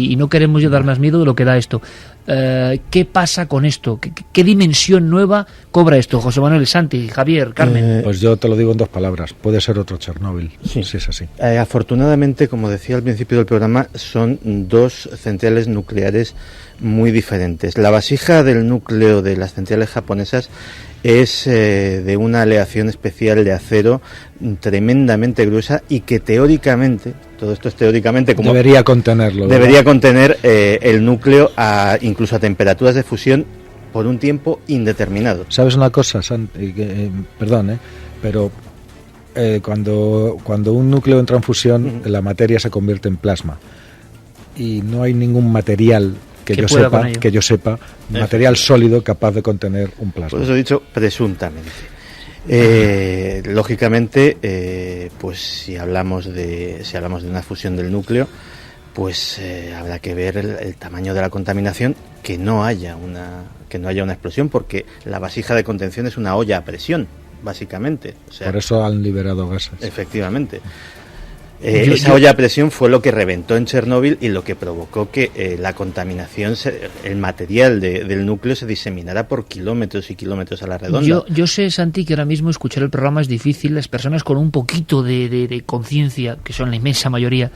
y no queremos ya dar más miedo de lo que da esto. ¿Qué pasa con esto? ¿Qué dimensión nueva cobra esto? José Manuel, Santi, Javier, Carmen. Pues yo te lo digo en 2 palabras, puede ser otro Chernóbil, si es así. Afortunadamente, como decía al principio del programa, son 2 centrales nucleares muy diferentes. La vasija del núcleo de las centrales japonesas es de una aleación especial de acero tremendamente gruesa y que teóricamente, todo esto es teóricamente, como debería contenerlo. Debería contener el núcleo incluso a temperaturas de fusión por un tiempo indeterminado. ¿Sabes una cosa, perdón, pero cuando un núcleo entra en fusión, la materia se convierte en plasma y no hay ningún material que yo sepa, material sólido capaz de contener un plasma. Por eso he dicho presuntamente. Lógicamente, pues si hablamos de una fusión del núcleo, pues habrá que ver el tamaño de la contaminación, que no haya una explosión, porque la vasija de contención es una olla a presión, básicamente. O sea, por eso han liberado gases. Efectivamente. Esa olla a presión fue lo que reventó en Chernóbil y lo que provocó que la contaminación, el material del núcleo se diseminara por kilómetros y kilómetros a la redonda. Yo sé, Santi, que ahora mismo escuchar el programa es difícil. Las personas con un poquito de conciencia, que son la inmensa mayoría,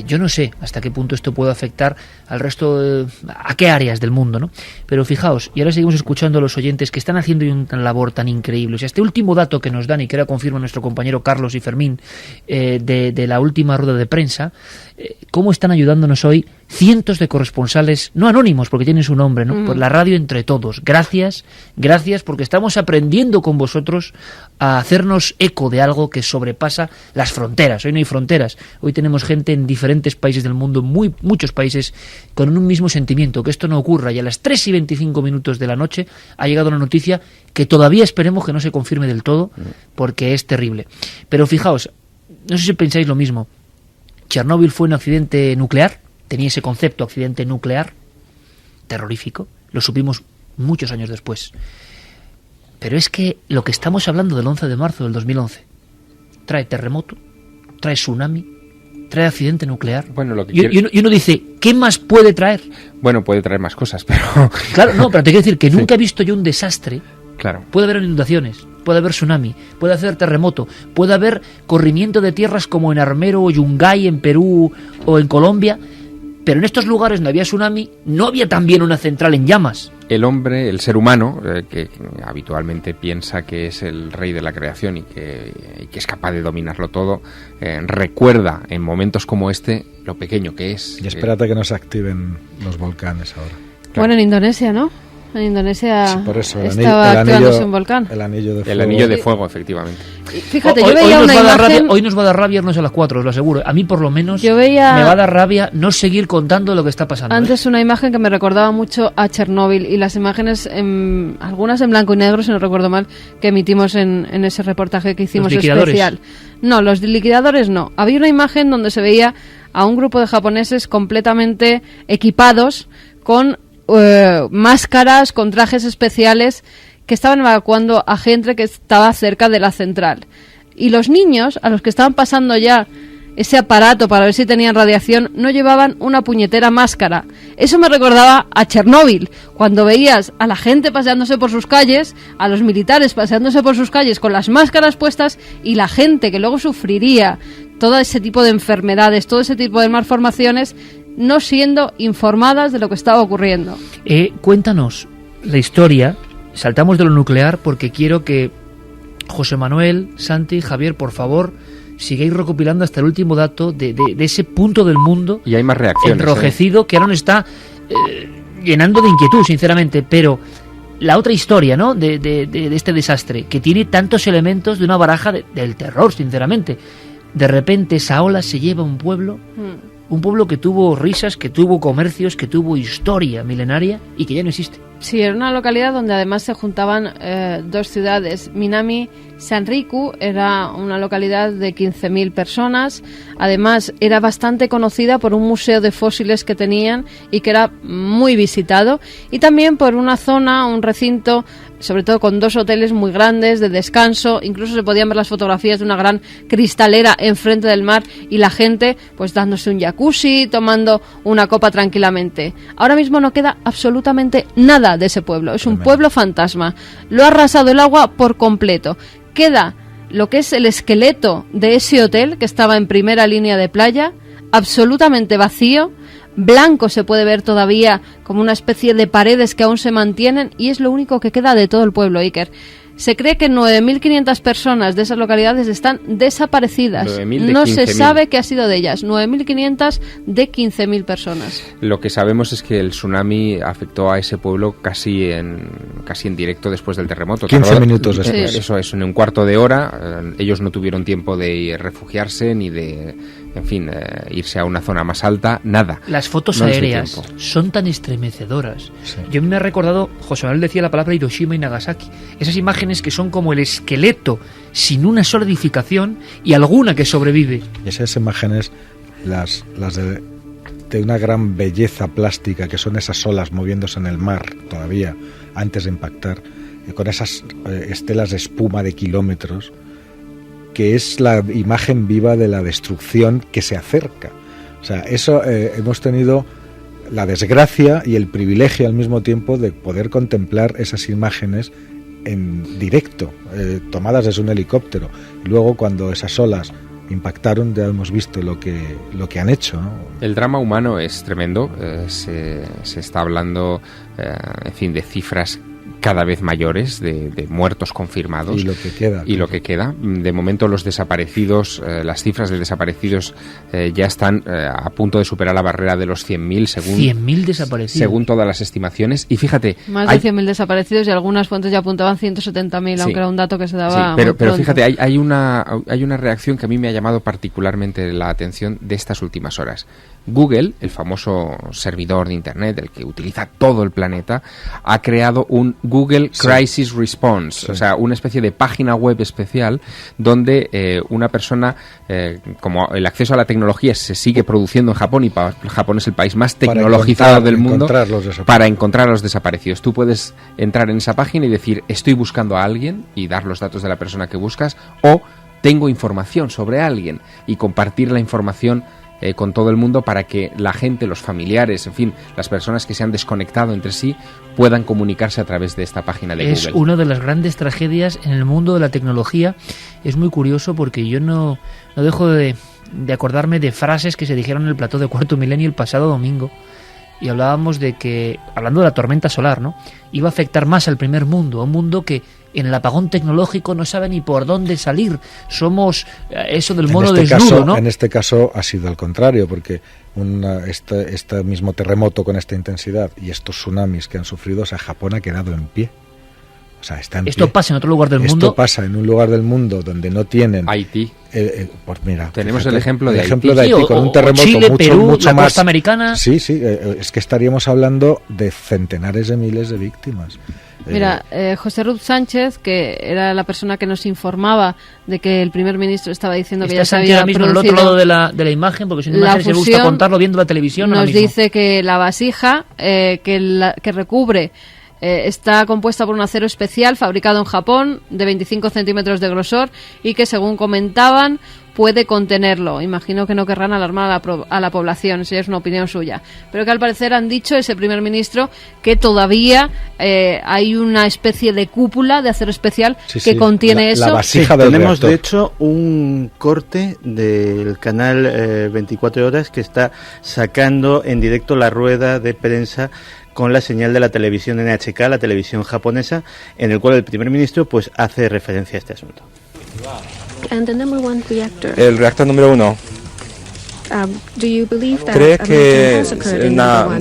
yo no sé hasta qué punto esto puede afectar al resto, a qué áreas del mundo, ¿no? Pero fijaos, y ahora seguimos escuchando a los oyentes que están haciendo una labor tan increíble. O sea, este último dato que nos dan y que ahora confirma nuestro compañero Carlos y Fermín de la última rueda de prensa, cómo están ayudándonos hoy cientos de corresponsales, no anónimos porque tienen su nombre, ¿no? Por la radio entre todos. Gracias porque estamos aprendiendo con vosotros a hacernos eco de algo que sobrepasa las fronteras. Hoy no hay fronteras, hoy tenemos gente en diferentes países del mundo, muchos países, con un mismo sentimiento, que esto no ocurra. Y a las 3:25 de la noche ha llegado una noticia que todavía esperemos que no se confirme del todo, porque es terrible. Pero fijaos, no sé si pensáis lo mismo. Chernóbil fue un accidente nuclear, tenía ese concepto, accidente nuclear, terrorífico, lo supimos muchos años después. Pero es que lo que estamos hablando del 11 de marzo del 2011 trae terremoto, trae tsunami, trae accidente nuclear. Bueno, y uno dice, ¿qué más puede traer? Bueno, puede traer más cosas, pero... Claro, no, pero te quiero decir que nunca he visto yo un desastre. Claro. Puede haber inundaciones, puede haber tsunami, puede haber terremoto, puede haber corrimiento de tierras como en Armero o Yungay en Perú o en Colombia, pero en estos lugares no había tsunami, no había también una central en llamas. El hombre, el ser humano, que habitualmente piensa que es el rey de la creación y que es capaz de dominarlo todo, recuerda en momentos como este lo pequeño que es. Y espérate que no se activen los volcanes ahora. Claro. Bueno, en Indonesia, ¿no? En Indonesia Sí, por eso, estaba activándose un volcán. El anillo de fuego. El anillo de fuego, efectivamente. Fíjate, yo veía una imagen... Hoy nos va a dar rabia irnos a las 4, os lo aseguro. A mí, por lo menos, Yo veía- me va a dar rabia no seguir contando lo que está pasando. Antes una imagen que me recordaba mucho a Chernóbil, y las imágenes, algunas en blanco y negro, si no recuerdo mal, que emitimos en ese reportaje que hicimos ¿Los liquidadores? especial. No, los liquidadores no. Había una imagen donde se veía a un grupo de japoneses completamente equipados con máscaras, con trajes especiales, que estaban evacuando a gente que estaba cerca de la central. Y los niños, a los que estaban pasando ya ese aparato para ver si tenían radiación, no llevaban una puñetera máscara. Eso me recordaba a Chernóbil, cuando veías a la gente paseándose por sus calles, a los militares paseándose por sus calles con las máscaras puestas, y la gente que luego sufriría todo ese tipo de enfermedades, todo ese tipo de malformaciones, no siendo informadas de lo que estaba ocurriendo. Cuéntanos la historia, saltamos de lo nuclear porque quiero que José Manuel, Santi, Javier, por favor, sigáis recopilando hasta el último dato de ese punto del mundo Y hay más reacciones. enrojecido que ahora nos está llenando de inquietud, sinceramente, pero la otra historia, ¿no?, de este desastre, que tiene tantos elementos de una baraja del terror, sinceramente. De repente esa ola se lleva a un pueblo que tuvo risas, que tuvo comercios, que tuvo historia milenaria y que ya no existe. Sí, era una localidad donde además se juntaban dos ciudades. Minami Sanriku era una localidad de 15.000 personas. Además, era bastante conocida por un museo de fósiles que tenían y que era muy visitado. Y también por una zona, un recinto, sobre todo con dos hoteles muy grandes de descanso. Incluso se podían ver las fotografías de una gran cristalera enfrente del mar y la gente pues dándose un jacuzzi, tomando una copa tranquilamente. Ahora mismo no queda absolutamente nada de ese pueblo. Es un pueblo fantasma. Lo ha arrasado el agua por completo. Queda lo que es el esqueleto de ese hotel que estaba en primera línea de playa, absolutamente vacío. Blanco se puede ver todavía como una especie de paredes que aún se mantienen, y es lo único que queda de todo el pueblo, Iker. Se cree que 9.500 personas de esas localidades están desaparecidas. 9.000 de no se 15.000. sabe qué ha sido de ellas. 9.500 de 15.000 personas. Lo que sabemos es que el tsunami afectó a ese pueblo casi en directo después del terremoto. 15 minutos después. Sí. Eso es, en un cuarto de hora. Ellos no tuvieron tiempo de refugiarse ni de, en fin, irse a una zona más alta, nada. Las fotos No les dio aéreas tiempo. son tan estremecedoras. Sí. Yo me he recordado, José Manuel decía la palabra Hiroshima y Nagasaki. Esas imágenes que son como el esqueleto sin una sola edificación y alguna que sobrevive. Y esas imágenes, las de una gran belleza plástica, que son esas olas moviéndose en el mar todavía antes de impactar, con esas estelas de espuma de kilómetros, que es la imagen viva de la destrucción que se acerca. O sea, eso hemos tenido la desgracia y el privilegio al mismo tiempo de poder contemplar esas imágenes en directo, tomadas desde un helicóptero. Luego, cuando esas olas impactaron, ya hemos visto lo que han hecho, ¿no? El drama humano es tremendo. Se está hablando, en fin, de cifras cada vez mayores de muertos confirmados. Y lo que queda. Y lo que queda. De momento los desaparecidos, las cifras de desaparecidos ya están a punto de superar la barrera de los 100.000 según 100.000 desaparecidos. Según todas las estimaciones. Y fíjate... Más de 100.000 desaparecidos, y algunas fuentes ya apuntaban 170.000, Sí. aunque era un dato que se daba Sí, pero muy pronto. fíjate, hay una reacción que a mí me ha llamado particularmente la atención de estas últimas horas. Google, el famoso servidor de Internet, el que utiliza todo el planeta, ha creado un Google Crisis Response, o sea, una especie de página web especial donde una persona, como el acceso a la tecnología se sigue produciendo en Japón, y Japón es el país más tecnologizado del mundo, para encontrar a los desaparecidos. Tú puedes entrar en esa página y decir, estoy buscando a alguien, y dar los datos de la persona que buscas, o tengo información sobre alguien, y compartir la información con todo el mundo para que la gente, los familiares, en fin, las personas que se han desconectado entre sí puedan comunicarse a través de esta página de Es Google. una de las grandes tragedias en el mundo de la tecnología. Es muy curioso porque yo no dejo de acordarme de frases que se dijeron en el plató de Cuarto Milenio el pasado domingo, y hablábamos de que, hablando de la tormenta solar, ¿no?, iba a afectar más al primer mundo, a un mundo que en el apagón tecnológico no sabe ni por dónde salir. Somos eso del mono desnudo, ¿no? En este caso ha sido al contrario, porque este mismo terremoto con esta intensidad y estos tsunamis que han sufrido, o sea, Japón ha quedado en pie. O sea, está en Esto pie. pasa en otro lugar del mundo. Esto pasa en un lugar del mundo donde no tienen... Haití. Pues mira, tenemos fíjate, el ejemplo de Haití, con un terremoto Chile, mucho, Perú, mucho la más. costa americana. Sí, es que estaríamos hablando de centenares de miles de víctimas. Mira, José Ruth Sánchez, que era la persona que nos informaba de que el primer ministro estaba diciendo que ya se había mismo en el otro lado de la imagen, porque sin imágenes se gusta contarlo viendo la televisión. Nos dice que la vasija que recubre está compuesta por un acero especial fabricado en Japón de 25 centímetros de grosor y que, según comentaban, puede contenerlo. Imagino que no querrán alarmar a la población, si es una opinión suya. Pero que al parecer han dicho ese primer ministro que todavía hay una especie de cúpula de acero especial que contiene eso. La vasija del tenemos reactor. De hecho un corte del canal 24 horas que está sacando en directo la rueda de prensa con la señal de la televisión NHK, la televisión japonesa, en el cual el primer ministro pues hace referencia a este asunto. El reactor número 1. ¿Cree que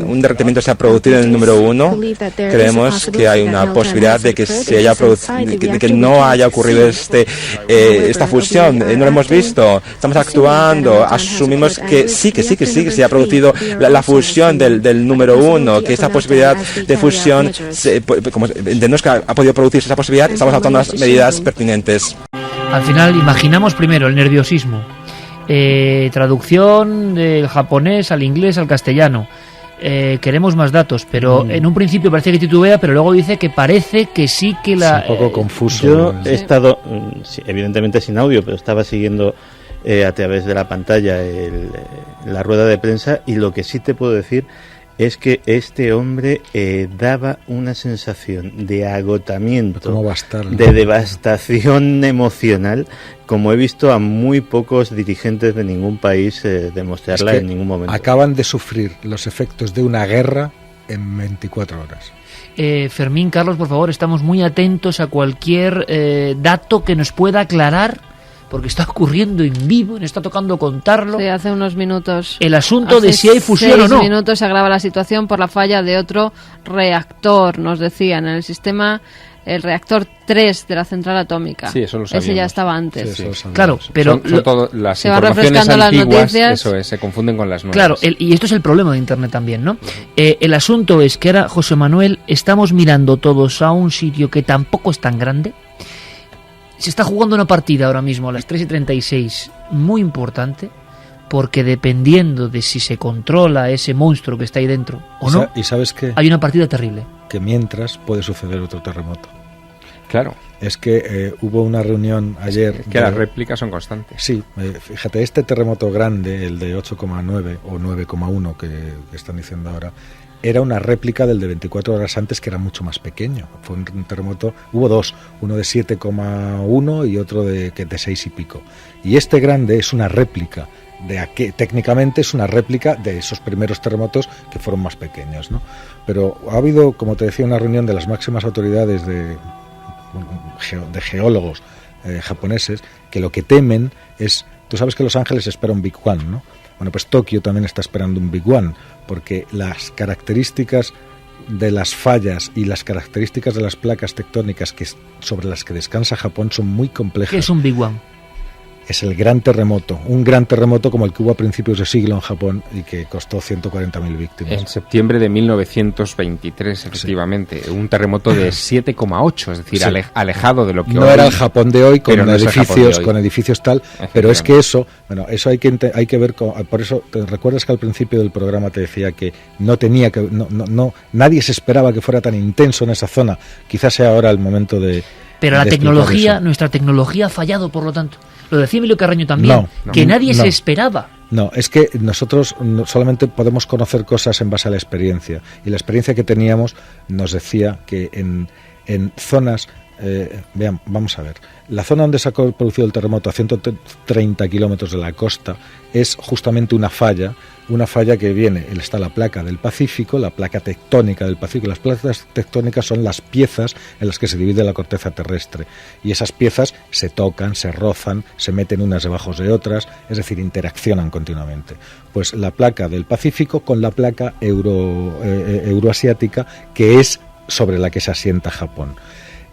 un derretimiento se ha producido en el número 1? Creemos que hay una posibilidad de que de que no haya ocurrido esta fusión. No lo hemos visto. Estamos actuando. Asumimos que sí se ha producido la fusión del número 1, que esta posibilidad de fusión, como entendemos que ha podido producirse esa posibilidad, estamos adoptando las medidas pertinentes. Al final imaginamos primero el nerviosismo. Traducción del japonés al inglés al castellano. Queremos más datos, pero en un principio parece que titubea, pero luego dice que parece que sí que la... Es un poco confuso. Yo he estado, evidentemente sin audio, pero estaba siguiendo a través de la pantalla la rueda de prensa, y lo que sí te puedo decir es que este hombre daba una sensación de agotamiento, de devastación emocional, como he visto a muy pocos dirigentes de ningún país demostrarla en ningún momento. Acaban de sufrir los efectos de una guerra en 24 horas. Fermín, Carlos, por favor, estamos muy atentos a cualquier dato que nos pueda aclarar, porque está ocurriendo en vivo, nos está tocando contarlo. Sí, hace unos minutos. El asunto de si hay fusión o no. 6 minutos se agrava la situación por la falla de otro reactor, nos decían, en el sistema, el reactor 3 de la central atómica. Sí, eso lo sabíamos. Ese ya estaba antes. Sí, claro, pero son todas las se van informaciones refrescando antiguas, las noticias. eso es, se confunden con las nuevas. Claro, y esto es el problema de Internet también, ¿no? El asunto es que ahora, José Manuel, estamos mirando todos a un sitio que tampoco es tan grande. Se está jugando una partida ahora mismo a las 3:36 muy importante, porque dependiendo de si se controla ese monstruo que está ahí dentro o no, ¿y sabes qué? Hay una partida terrible. Que mientras puede suceder otro terremoto. Claro. Es que hubo una reunión ayer... Que las réplicas son constantes. Sí, fíjate, este terremoto grande, el de 8,9 o 9,1 que están diciendo ahora, era una réplica del de 24 horas antes, que era mucho más pequeño. Fue un terremoto, hubo dos, uno de 7,1 y otro de 6 y pico. Y este grande es una réplica, técnicamente es una réplica de esos primeros terremotos que fueron más pequeños, ¿no? Pero ha habido, como te decía, una reunión de las máximas autoridades de geólogos japoneses, que lo que temen es... Tú sabes que Los Ángeles espera un Big One, ¿no? Bueno, pues Tokio también está esperando un Big One, porque las características de las fallas y las características de las placas tectónicas sobre las que descansa Japón son muy complejas. ¿Qué es un Big One? Es el gran terremoto, un gran terremoto como el que hubo a principios de siglo en Japón y que costó 140.000 víctimas. En septiembre de 1923, efectivamente, un terremoto de 7,8, es decir, sí, alejado de lo que no hoy... era el Japón de hoy con edificios, hoy. Con edificios tal, pero es que eso hay que ver por eso te recuerdas que al principio del programa te decía que nadie se esperaba que fuera tan intenso en esa zona. Quizás sea ahora el momento de... Pero la tecnología, nuestra tecnología ha fallado, por lo tanto. Lo decía Emilio Carreño también, que nadie se esperaba. No, es que nosotros solamente podemos conocer cosas en base a la experiencia. Y la experiencia que teníamos nos decía que en zonas vean, vamos a ver. La zona donde se ha producido el terremoto, a 130 kilómetros de la costa, es justamente una falla que viene, está la placa del Pacífico, la placa tectónica del Pacífico. Las placas tectónicas son las piezas en las que se divide la corteza terrestre, y esas piezas se tocan, se rozan, se meten unas debajo de otras, es decir, interaccionan continuamente. Pues la placa del Pacífico con la placa euroasiática, que es sobre la que se asienta Japón.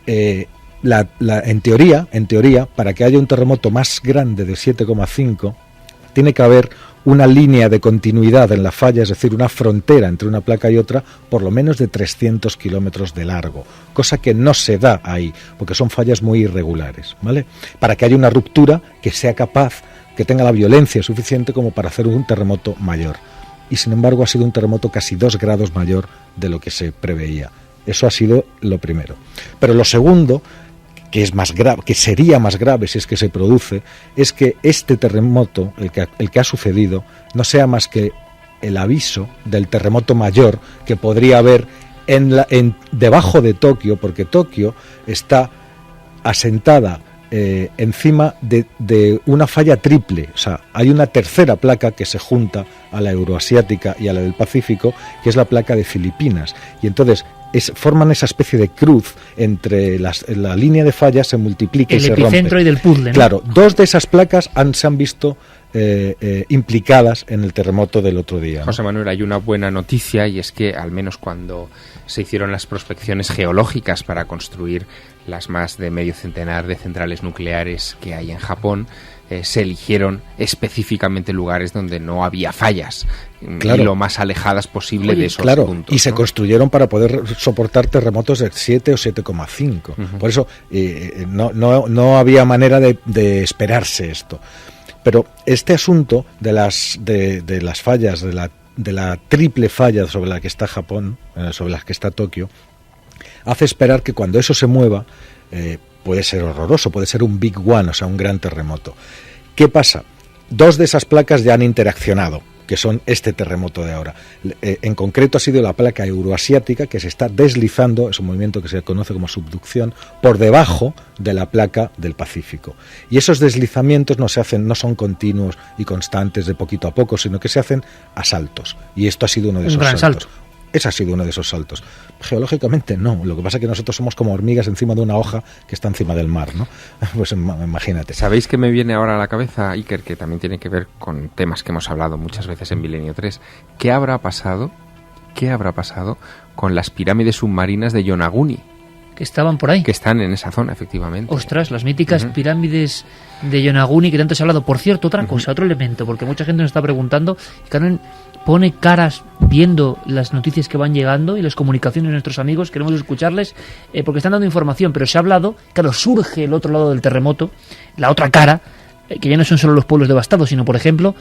En teoría, para que haya un terremoto más grande de 7,5, tiene que haber una línea de continuidad en la falla, es decir, una frontera entre una placa y otra, por lo menos de 300 kilómetros de largo, cosa que no se da ahí, porque son fallas muy irregulares, ¿vale? Para que haya una ruptura que sea capaz, que tenga la violencia suficiente como para hacer un terremoto mayor. Y sin embargo ha sido un terremoto casi 2 grados mayor de lo que se preveía. Eso ha sido lo primero. Pero lo segundo, que es más grave, que sería más grave si es que se produce, es que este terremoto, el que ha sucedido, no sea más que el aviso del terremoto mayor que podría haber debajo de Tokio, porque Tokio está asentada encima de una falla triple. O sea, hay una tercera placa que se junta a la euroasiática y a la del Pacífico, que es la placa de Filipinas, y entonces forman esa especie de cruz entre la línea de fallas, se multiplica y se rompe. El epicentro y del puzzle, ¿no? Claro, 2 de esas placas se han visto implicadas en el terremoto del otro día, ¿no? José Manuel, hay una buena noticia, y es que al menos cuando se hicieron las prospecciones geológicas para construir las más de medio centenar de centrales nucleares que hay en Japón, se eligieron específicamente lugares donde no había fallas, claro, y lo más alejadas posible de esos puntos. Y se construyeron para poder soportar terremotos de 7 o 7,5. Uh-huh. Por eso no había manera de esperarse esto. Pero este asunto de las fallas, de la triple falla sobre la que está Japón, sobre la que está Tokio, hace esperar que cuando eso se mueva puede ser horroroso, puede ser un Big One, o sea, un gran terremoto. ¿Qué pasa? 2 de esas placas ya han interaccionado, que son este terremoto de ahora. En concreto ha sido la placa euroasiática, que se está deslizando, es un movimiento que se conoce como subducción, por debajo de la placa del Pacífico. Y esos deslizamientos no son continuos y constantes de poquito a poco, sino que se hacen a saltos. Y esto ha sido uno de esos saltos. Salto. Ese ha sido uno de esos saltos. Geológicamente no, lo que pasa es que nosotros somos como hormigas encima de una hoja que está encima del mar, ¿no? Pues imagínate. ¿Sabéis qué me viene ahora a la cabeza, Iker, que también tiene que ver con temas que hemos hablado muchas veces en Milenio 3? ¿Qué habrá pasado con las pirámides submarinas de Yonaguni? Que estaban por ahí. Que están en esa zona, efectivamente. Ostras, las míticas pirámides de Yonaguni que tanto se ha hablado. Por cierto, otra cosa, otro elemento, porque mucha gente nos está preguntando, y Carmen pone caras viendo las noticias que van llegando y las comunicaciones de nuestros amigos, queremos escucharles, porque están dando información, pero se ha hablado, claro, surge el otro lado del terremoto, la otra cara, que ya no son solo los pueblos devastados, sino, por ejemplo,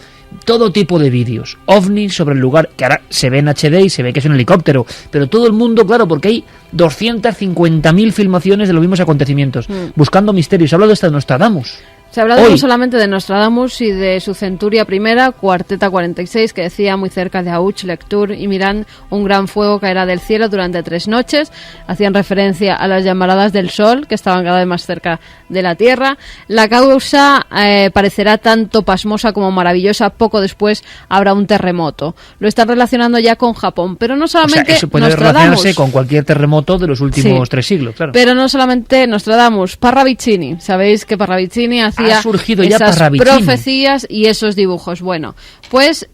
todo tipo de vídeos, ovnis sobre el lugar, que ahora se ve en HD y se ve que es un helicóptero, pero todo el mundo, claro, porque hay 250.000 filmaciones de los mismos acontecimientos, buscando misterios. Se ha hablado hasta de Nostradamus. Se ha hablado no solamente de Nostradamus y de su centuria primera, Cuarteta 46, que decía muy cerca de Auch, Lectur y Mirán, un gran fuego caerá del cielo durante 3 noches. Hacían referencia a las llamaradas del sol, que estaban cada vez más cerca de la Tierra. La causa parecerá tanto pasmosa como maravillosa. Poco después habrá un terremoto. Lo están relacionando ya con Japón, pero no solamente eso puede relacionarse con cualquier terremoto de los últimos 3 siglos, claro. Pero no solamente Nostradamus, Parravicini. Sabéis que Parravicini ha surgido ya esas profecías y esos dibujos. Bueno, pues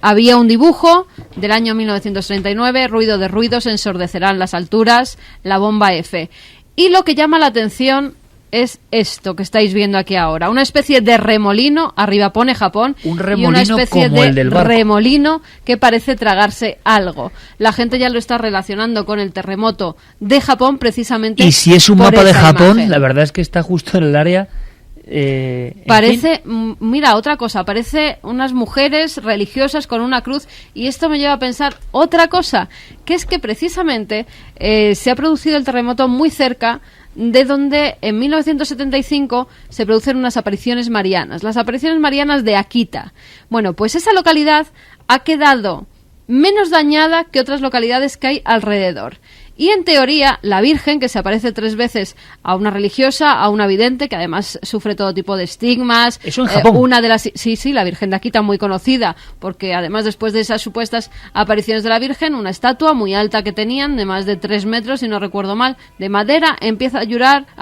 había un dibujo del año 1939, ruido de ruidos, ensordecerán las alturas, la bomba F. Y lo que llama la atención es esto que estáis viendo aquí ahora, una especie de remolino, arriba pone Japón, un remolino, y una especie como de el del barco, remolino que parece tragarse algo. La gente ya lo está relacionando con el terremoto de Japón precisamente. Y si es un mapa de Japón, imagen. La verdad es que está justo en el área. Parece, mira, otra cosa, parece unas mujeres religiosas con una cruz, y esto me lleva a pensar otra cosa, que es que precisamente se ha producido el terremoto muy cerca de donde en 1975 se producen unas apariciones marianas, las apariciones marianas de Akita. Bueno, pues esa localidad ha quedado menos dañada que otras localidades que hay alrededor. Y en teoría, la Virgen, que se aparece 3 veces a una religiosa, a una vidente, que además sufre todo tipo de estigmas. Eso en Japón. Una de las, sí, la Virgen de Akita, muy conocida, porque además después de esas supuestas apariciones de la Virgen, una estatua muy alta que tenían, de más de 3 metros, si no recuerdo mal, de madera, empieza a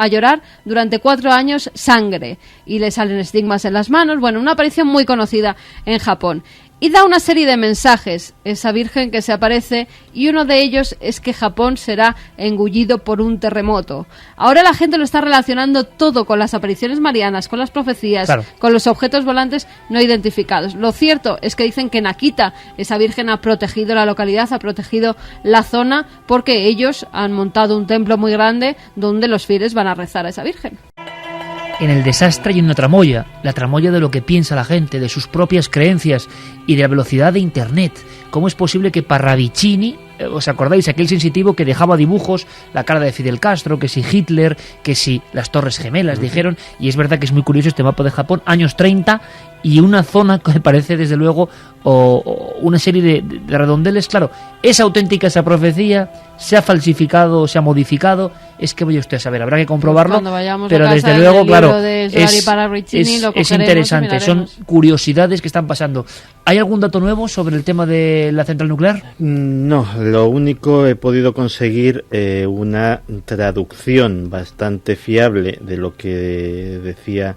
llorar durante 4 años sangre. Y le salen estigmas en las manos. Bueno, una aparición muy conocida en Japón. Y da una serie de mensajes, esa Virgen que se aparece, y uno de ellos es que Japón será engullido por un terremoto. Ahora la gente lo está relacionando todo con las apariciones marianas, con las profecías, claro, con los objetos volantes no identificados. Lo cierto es que dicen que en Akita esa Virgen ha protegido la localidad, ha protegido la zona, porque ellos han montado un templo muy grande donde los fieles van a rezar a esa Virgen. En el desastre hay una tramoya, la tramoya de lo que piensa la gente, de sus propias creencias y de la velocidad de Internet. ¿Cómo es posible que Parravicini, os acordáis, aquel sensitivo que dejaba dibujos, la cara de Fidel Castro, que si Hitler, que si las Torres Gemelas, dijeron, y es verdad que es muy curioso este mapa de Japón, años 30, y una zona que me parece desde luego o una serie de redondeles, claro, es auténtica esa profecía, se ha falsificado, se ha modificado, es que vaya usted a saber, habrá que comprobarlo, pues pero desde luego, claro, es interesante, son curiosidades que están pasando. ¿Hay algún dato nuevo sobre el tema de la central nuclear? No, lo único he podido conseguir una traducción bastante fiable de lo que decía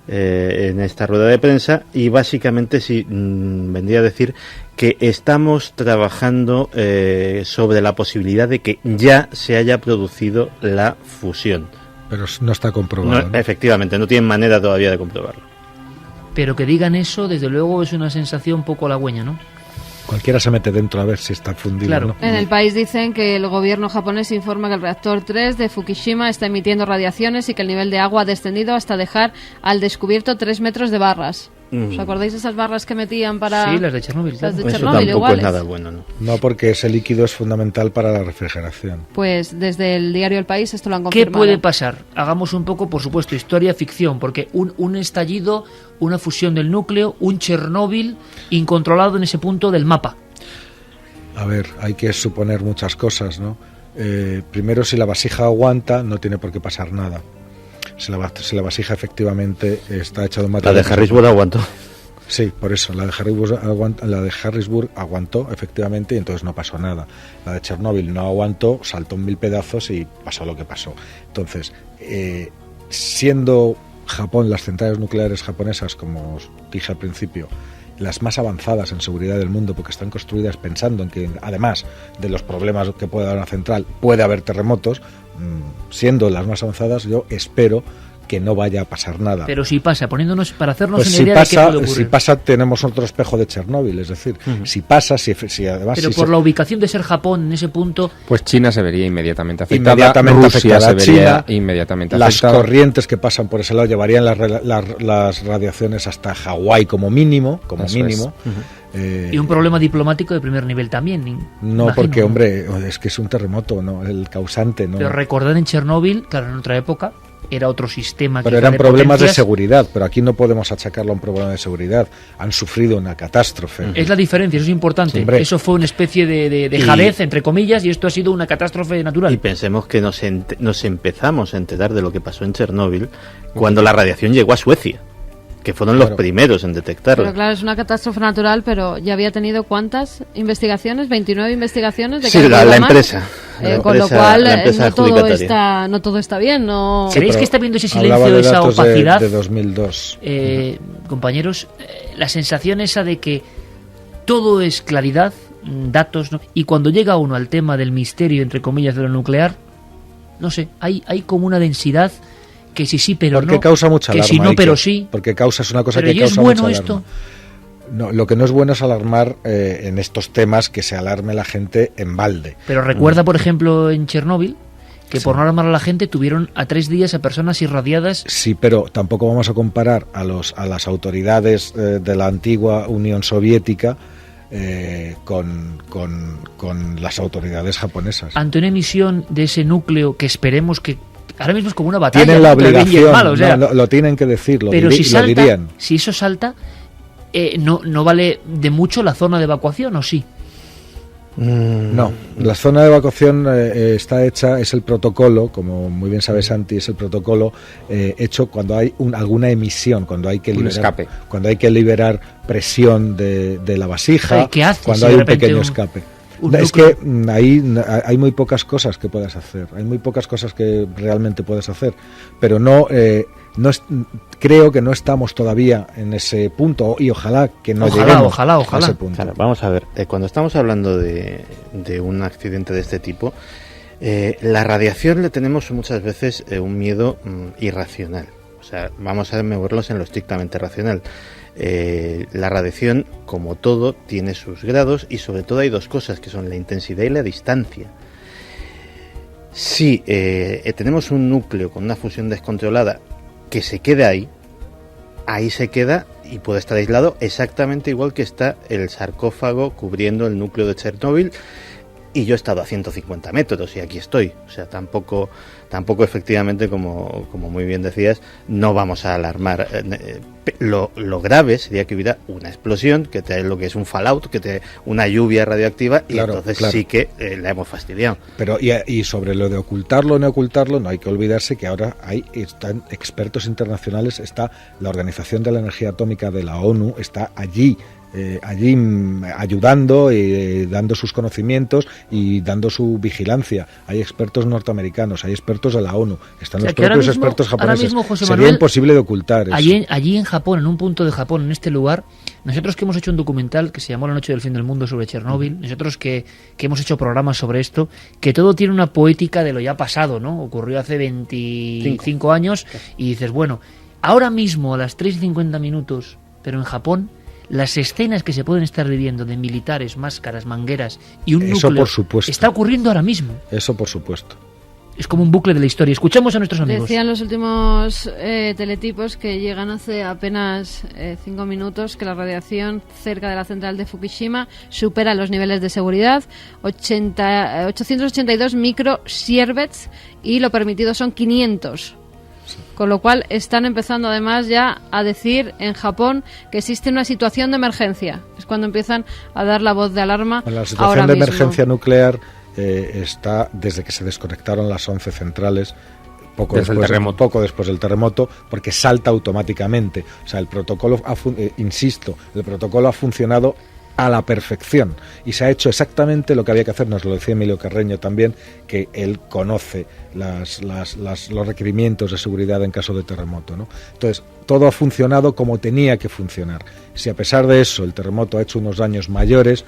en esta rueda de prensa, y básicamente sí vendría a decir que estamos trabajando sobre la posibilidad de que ya se haya producido la fusión. Pero no está comprobado. No, efectivamente, no tienen manera todavía de comprobarlo. Pero que digan eso, desde luego, es una sensación poco halagüeña, ¿no? Cualquiera se mete dentro a ver si está fundido, claro, ¿no? En el país dicen que el gobierno japonés informa que el reactor 3 de Fukushima está emitiendo radiaciones y que el nivel de agua ha descendido hasta dejar al descubierto 3 metros de barras. ¿Os acordáis de esas barras que metían para...? Sí, las de Chernobyl. Las de Eso Chernobyl, tampoco iguales. es nada bueno, ¿no? No, porque ese líquido es fundamental para la refrigeración. Pues desde el diario El País esto lo han ¿Qué confirmado. puede pasar? Hagamos un poco, por supuesto, historia-ficción, porque un estallido, una fusión del núcleo, un Chernóbil incontrolado en ese punto del mapa. A ver, hay que suponer muchas cosas, ¿no? Primero, si la vasija aguanta, no tiene por qué pasar nada. Si la vasija efectivamente está hecha de un material... La de Harrisburg aguantó. Sí, por eso, la de Harrisburg aguantó efectivamente y entonces no pasó nada. La de Chernóbil no aguantó, saltó en 1000 pedazos y pasó lo que pasó. Entonces, siendo Japón, las centrales nucleares japonesas, como os dije al principio, las más avanzadas en seguridad del mundo, porque están construidas pensando en que, además de los problemas que puede dar una central, puede haber terremotos, siendo las más avanzadas, yo espero que no vaya a pasar nada. Pero si pasa, poniéndonos para hacernos pues una si idea pasa, de qué puede ocurrir. Si pasa, tenemos otro espejo de Chernóbil, es decir, si pasa, si además... Pero si por la ubicación de ser Japón en ese punto... Pues China se vería inmediatamente afectada, inmediatamente Rusia afectada, se vería China, inmediatamente las afectada. corrientes que pasan por ese lado llevarían las radiaciones hasta Hawái como mínimo. Eso mínimo. Y un problema diplomático de primer nivel también. No, imagino, porque, hombre, es que es un terremoto, ¿no? El causante, ¿no? Pero recordad en Chernóbil, claro, en otra época, era otro sistema. Pero eran problemas de seguridad, pero aquí no podemos achacarlo a un problema de seguridad. Han sufrido una catástrofe. Es la diferencia, eso es importante. Hombre. Eso fue una especie de jalez, entre comillas, y esto ha sido una catástrofe natural. Y pensemos que nos empezamos a enterar de lo que pasó en Chernóbil cuando la radiación llegó a Suecia, que fueron los primeros en detectarlo. Pero claro, es una catástrofe natural, pero ya había tenido ¿cuántas investigaciones? 29 investigaciones. Sí, la empresa. Con lo cual no todo está bien. No... ¿Creéis que está viendo ese silencio, esa opacidad? De 2002. Compañeros, la sensación esa de que todo es claridad, datos, ¿no? Y cuando llega uno al tema del misterio, entre comillas, de lo nuclear, no sé, hay como una densidad que sí, pero porque no. Causa mucha alarma. Que si no, pero sí. Porque causa, es una cosa pero que causa es bueno mucha esto. alarma. No, lo que no es bueno es alarmar en estos temas, que se alarme la gente en balde. Pero recuerda, por ejemplo, en Chernóbil, que por no alarmar a la gente tuvieron a 3 días a personas irradiadas. Sí, pero tampoco vamos a comparar a las autoridades de la antigua Unión Soviética con las autoridades japonesas. Ante una emisión de ese núcleo que esperemos que ahora mismo es como una batalla. Tienen la obligación, mal, o sea, lo tienen que decir, lo dirían. Si eso salta, no vale de mucho la zona de evacuación, ¿o sí? No, la zona de evacuación está hecha, es el protocolo, como muy bien sabe Santi, es el protocolo hecho cuando hay alguna emisión, cuando hay que liberar presión de la vasija, ¿Qué haces cuando hay un pequeño escape. Es que ahí hay muy pocas cosas que puedas hacer, hay muy pocas cosas que realmente puedes hacer, pero creo que no estamos todavía en ese punto y ojalá que no lleguemos a ese punto. Claro, vamos a ver, cuando estamos hablando de un accidente de este tipo, la radiación le tenemos muchas veces un miedo irracional. O sea, vamos a moverlos en lo estrictamente racional. La radiación, como todo, tiene sus grados y sobre todo hay dos cosas que son la intensidad y la distancia. Si tenemos un núcleo con una fusión descontrolada que se quede ahí se queda y puede estar aislado exactamente igual que está el sarcófago cubriendo el núcleo de Chernóbil, y yo he estado a 150 metros y aquí estoy. O sea, tampoco efectivamente, como muy bien decías, no vamos a alarmar. Lo grave sería que hubiera una explosión que trae lo que es un fallout, que trae una lluvia radioactiva, y entonces sí que la hemos fastidiado. Pero y sobre lo de ocultarlo o no ocultarlo, no hay que olvidarse que ahora están expertos internacionales, está la Organización de la Energía Atómica de la ONU, está allí ayudando y dando sus conocimientos y dando su vigilancia. Hay expertos norteamericanos, hay expertos de la ONU, están los propios expertos japoneses. Sería imposible de ocultar eso. Allí en Japón, en un punto de Japón, en este lugar, nosotros que hemos hecho un documental que se llamó La noche del fin del mundo sobre Chernóbil, nosotros que hemos hecho programas sobre esto, que todo tiene una poética de lo ya pasado, ¿no? Ocurrió hace 25 años y dices, bueno, ahora mismo a las 3:50, pero en Japón, las escenas que se pueden estar viviendo de militares, máscaras, mangueras y un eso núcleo por supuesto. Está ocurriendo ahora mismo. Eso por supuesto. Es como un bucle de la historia. Escuchamos a nuestros amigos. Decían los últimos teletipos que llegan hace apenas 5 minutos que la radiación cerca de la central de Fukushima supera los niveles de seguridad, 882 microsieverts, y lo permitido son 500. Con lo cual están empezando además ya a decir en Japón que existe una situación de emergencia. Es cuando empiezan a dar la voz de alarma. La situación de emergencia nuclear está desde que se desconectaron las 11 centrales, poco después del terremoto, porque salta automáticamente. O sea, el protocolo el protocolo ha funcionado a la perfección y se ha hecho exactamente lo que había que hacer. Nos lo decía Emilio Carreño también, que él conoce los requerimientos de seguridad en caso de terremoto, ¿no? Entonces, todo ha funcionado como tenía que funcionar. Si a pesar de eso el terremoto ha hecho unos daños mayores,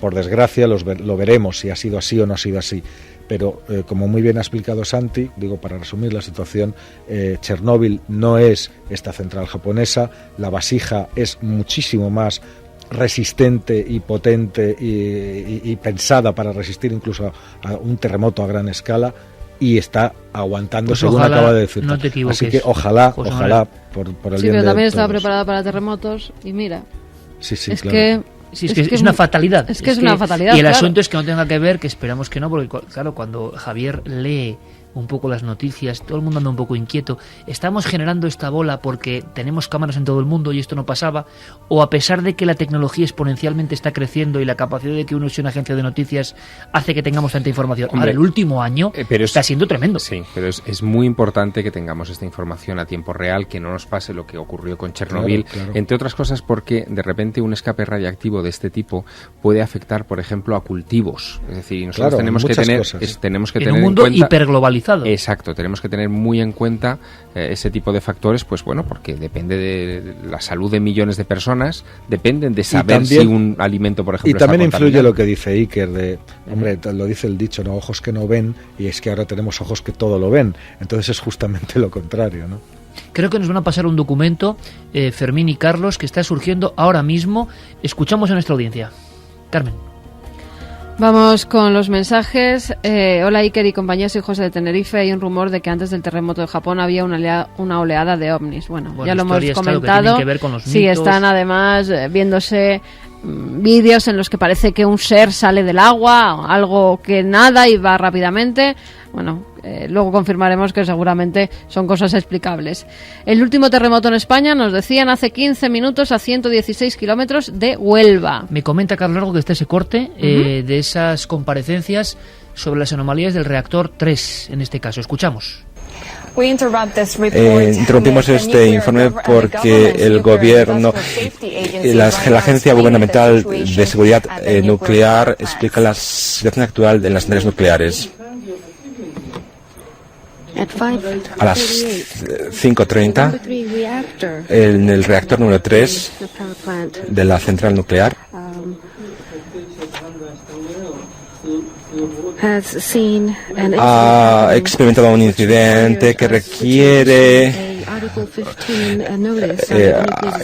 por desgracia lo veremos si ha sido así o no ha sido así. Pero como muy bien ha explicado Santi, digo, para resumir la situación, Chernóbil no es esta central japonesa, la vasija es muchísimo más resistente y potente y pensada para resistir incluso a un terremoto a gran escala, y está aguantando, pues según acaba de decir. No te equivoques. Así que ojalá por el bien de pero también estaba todos. preparada para terremotos y mira. Sí, es claro. que es una fatalidad. Es que es una fatalidad. Y el claro. asunto es que no tenga que ver, que esperamos que no, porque claro, cuando Javier lee un poco las noticias, todo el mundo anda un poco inquieto. ¿Estamos generando esta bola porque tenemos cámaras en todo el mundo y esto no pasaba? ¿O a pesar de que la tecnología exponencialmente está creciendo y la capacidad de que uno sea una agencia de noticias hace que tengamos tanta información? Ahora, el último año está siendo tremendo. Sí, pero es muy importante que tengamos esta información a tiempo real, que no nos pase lo que ocurrió con Chernóbil, claro. Entre otras cosas porque de repente un escape radiactivo de este tipo puede afectar, por ejemplo, a cultivos. Es decir, nosotros tenemos que tener un mundo hiperglobalizado. Exacto, tenemos que tener muy en cuenta ese tipo de factores, pues bueno, porque depende de la salud de millones de personas, dependen de saber también, si un alimento, por ejemplo, y también está influye lo que dice Iker hombre, lo dice el dicho, no, ojos que no ven, y es que ahora tenemos ojos que todo lo ven, entonces es justamente lo contrario, ¿no? Creo que nos van a pasar un documento, Fermín y Carlos, que está surgiendo ahora mismo. Escuchamos a nuestra audiencia. Carmen. Vamos con los mensajes. Hola Iker y compañía, soy José de Tenerife. Hay un rumor de que antes del terremoto de Japón había una oleada de ovnis. Bueno, ya lo hemos comentado. Sí, están además viéndose vídeos en los que parece que un ser sale del agua, algo que nada y va rápidamente. Bueno, luego confirmaremos que seguramente son cosas explicables. El último terremoto en España, nos decían hace 15 minutos, a 116 kilómetros de Huelva. Me comenta Carlos Largo que está ese corte de esas comparecencias sobre las anomalías del reactor 3, en este caso. Escuchamos. Interrumpimos este informe porque el gobierno, la Agencia Gubernamental de Seguridad Nuclear explica la situación actual de las centrales nucleares. A las 5:30, en el reactor número 3 de la central nuclear, ha experimentado un incidente que requiere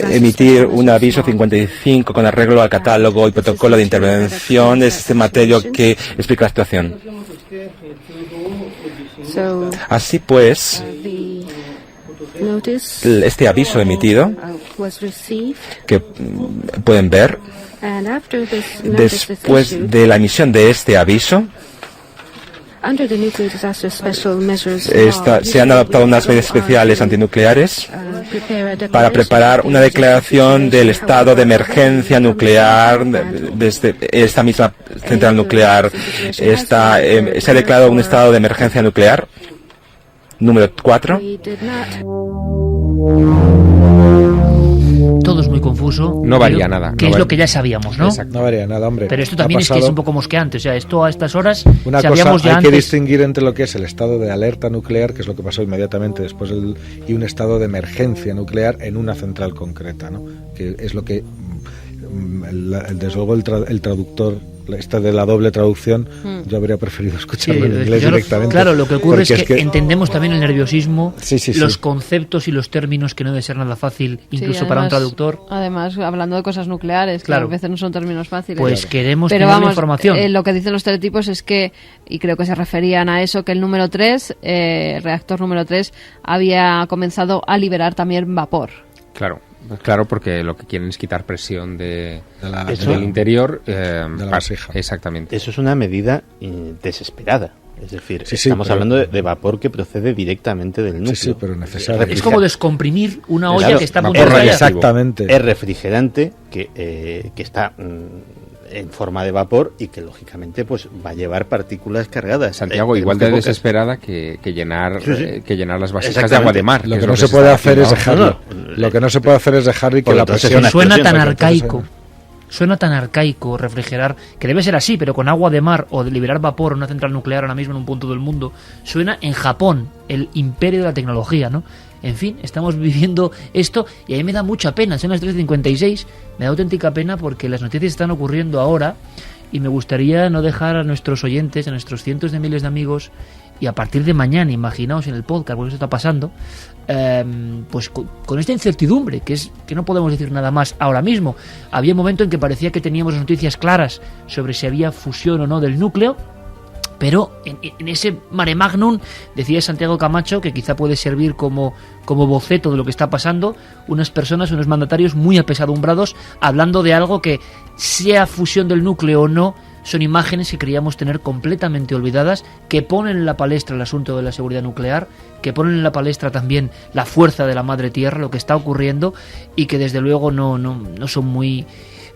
emitir un aviso 55 con arreglo al catálogo y protocolo de intervención. Es este material que explica la situación. Así pues, este aviso emitido, que pueden ver, después de la emisión de este aviso, se han adoptado unas medidas especiales antinucleares para preparar una declaración del estado de emergencia nuclear desde esta misma central nuclear. Se ha declarado un estado de emergencia nuclear número 4. Todo es muy confuso. No varía nada. Que es lo que ya sabíamos, ¿no? No varía nada, hombre. Pero esto también es que es un poco mosqueante. O sea, esto a estas horas una sabíamos cosa, ya hay antes. que distinguir entre lo que es el estado de alerta nuclear, que es lo que pasó inmediatamente después y un estado de emergencia nuclear en una central concreta, ¿no? Que es lo que desde luego el traductor, esta de la doble traducción, yo habría preferido escucharlo en inglés directamente. Claro, lo que ocurre es que entendemos también el nerviosismo, los conceptos y los términos, que no debe ser nada fácil, incluso además, para un traductor. Además, hablando de cosas nucleares, que a veces no son términos fáciles. Pues queremos Pero tener la información. Lo que dicen los teletipos es que, y creo que se referían a eso, que el número 3, reactor número 3, había comenzado a liberar también vapor. Claro, porque lo que quieren es quitar presión del interior de la vasija. Exactamente. Eso es una medida desesperada. Es decir, estamos hablando de vapor que procede directamente del núcleo. Sí, pero necesario. Es como descomprimir una olla que está a punto de estallar. Exactamente. Es refrigerante que está en forma de vapor y que lógicamente pues va a llevar partículas cargadas. Santiago, igual de desesperada que llenar las vasijas de agua de mar. Lo que no se puede hacer es dejarlo. Lo que no se puede hacer es dejarlo y que la presión... Suena tan arcaico. Suena tan arcaico refrigerar, que debe ser así, pero con agua de mar o de liberar vapor en una central nuclear ahora mismo en un punto del mundo. Suena en Japón, el imperio de la tecnología, ¿no? En fin, estamos viviendo esto y a mí me da mucha pena. Son las 3:56, me da auténtica pena porque las noticias están ocurriendo ahora y me gustaría no dejar a nuestros oyentes, a nuestros cientos de miles de amigos, y a partir de mañana, imaginaos en el podcast, porque eso está pasando, pues con esta incertidumbre, que no podemos decir nada más ahora mismo. Había un momento en que parecía que teníamos noticias claras sobre si había fusión o no del núcleo, pero en ese mare magnum, decía Santiago Camacho, que quizá puede servir como boceto de lo que está pasando, unas personas, unos mandatarios muy apesadumbrados, hablando de algo que, sea fusión del núcleo o no, son imágenes que creíamos tener completamente olvidadas, que ponen en la palestra el asunto de la seguridad nuclear, que ponen en la palestra también la fuerza de la madre tierra, lo que está ocurriendo, y que desde luego no son muy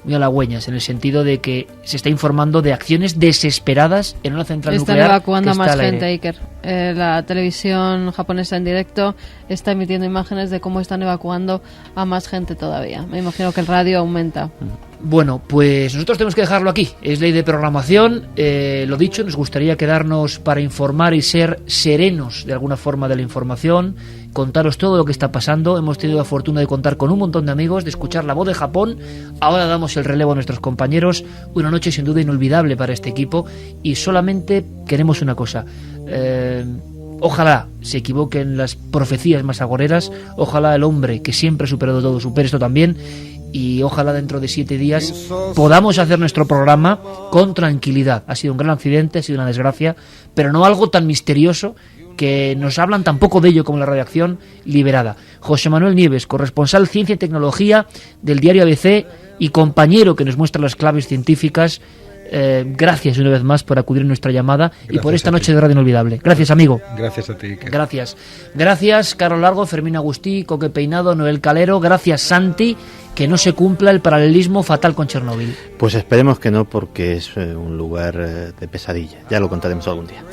halagüeñas, en el sentido de que se está informando de acciones desesperadas en una central nuclear. Están evacuando a que más está gente, Iker. La televisión japonesa en directo está emitiendo imágenes de cómo están evacuando a más gente todavía. Me imagino que el radio aumenta. Bueno, pues nosotros tenemos que dejarlo aquí. Es ley de programación. Lo dicho, nos gustaría quedarnos para informar y ser serenos de alguna forma de la información, contaros todo lo que está pasando. Hemos tenido la fortuna de contar con un montón de amigos, de escuchar la voz de Japón. Ahora damos el relevo a nuestros compañeros. Una noche sin duda inolvidable para este equipo, y solamente queremos una cosa. Ojalá se equivoquen las profecías más agoreras. Ojalá el hombre que siempre ha superado todo supere esto también. Y ojalá dentro de 7 días podamos hacer nuestro programa con tranquilidad. Ha sido un gran accidente, ha sido una desgracia, pero no algo tan misterioso que nos hablan tampoco de ello como la redacción liberada. José Manuel Nieves, corresponsal Ciencia y Tecnología del diario ABC y compañero que nos muestra las claves científicas, Gracias una vez más por acudir a nuestra llamada y Gracias por esta a noche ti. de radio inolvidable. Gracias, amigo. Gracias a ti, Iker. Gracias, Carlos Largo, Fermín Agustí, Coque Peinado, Noel Calero. Gracias, Santi. Que no se cumpla el paralelismo fatal con Chernóbil. Pues esperemos que no, porque es un lugar de pesadilla. Ya lo contaremos algún día.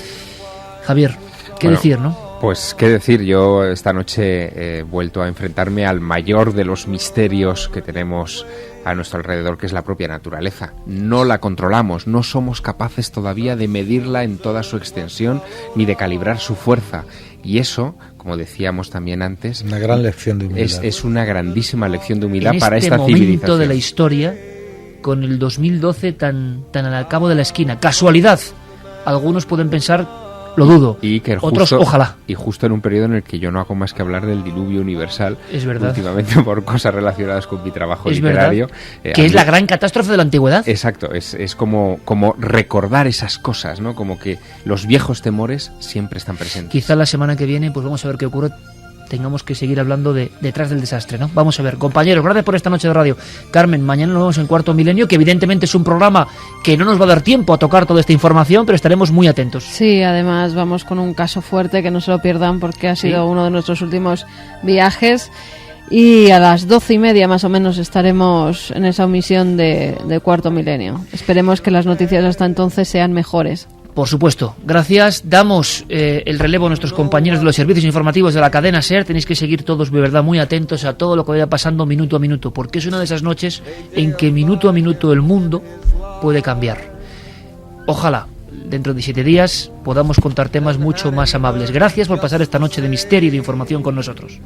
Javier, ¿qué decir, no? Pues qué decir, yo esta noche he vuelto a enfrentarme al mayor de los misterios que tenemos a nuestro alrededor, que es la propia naturaleza. No la controlamos, no somos capaces todavía de medirla en toda su extensión ni de calibrar su fuerza. Y eso, como decíamos también antes, una gran lección de humildad. Es una grandísima lección de humildad en para este esta momento civilización de la historia, con el 2012 tan al cabo de la esquina. Casualidad. Algunos pueden pensar, lo dudo. Y que otros, justo, ojalá. Y justo en un periodo en el que yo no hago más que hablar del diluvio universal. Es verdad. Últimamente por cosas relacionadas con mi trabajo es literario. Que es la gran catástrofe de la antigüedad. Exacto, es como recordar esas cosas, ¿no? Como que los viejos temores siempre están presentes. Quizá la semana que viene, pues vamos a ver qué ocurre. Tengamos que seguir hablando de detrás del desastre, ¿no? Vamos a ver, compañeros, gracias por esta noche de radio. Carmen, mañana nos vemos en Cuarto Milenio, que evidentemente es un programa que no nos va a dar tiempo a tocar toda esta información, pero estaremos muy atentos. Sí, además vamos con un caso fuerte, que no se lo pierdan porque ha sido uno de nuestros últimos viajes. Y a las 12:30 más o menos estaremos en esa omisión de Cuarto Milenio. Esperemos que las noticias hasta entonces sean mejores. Por supuesto, gracias. Damos el relevo a nuestros compañeros de los servicios informativos de la cadena SER. Tenéis que seguir todos, de verdad, muy atentos a todo lo que vaya pasando minuto a minuto, porque es una de esas noches en que minuto a minuto el mundo puede cambiar. Ojalá dentro de 7 días podamos contar temas mucho más amables. Gracias por pasar esta noche de misterio y de información con nosotros.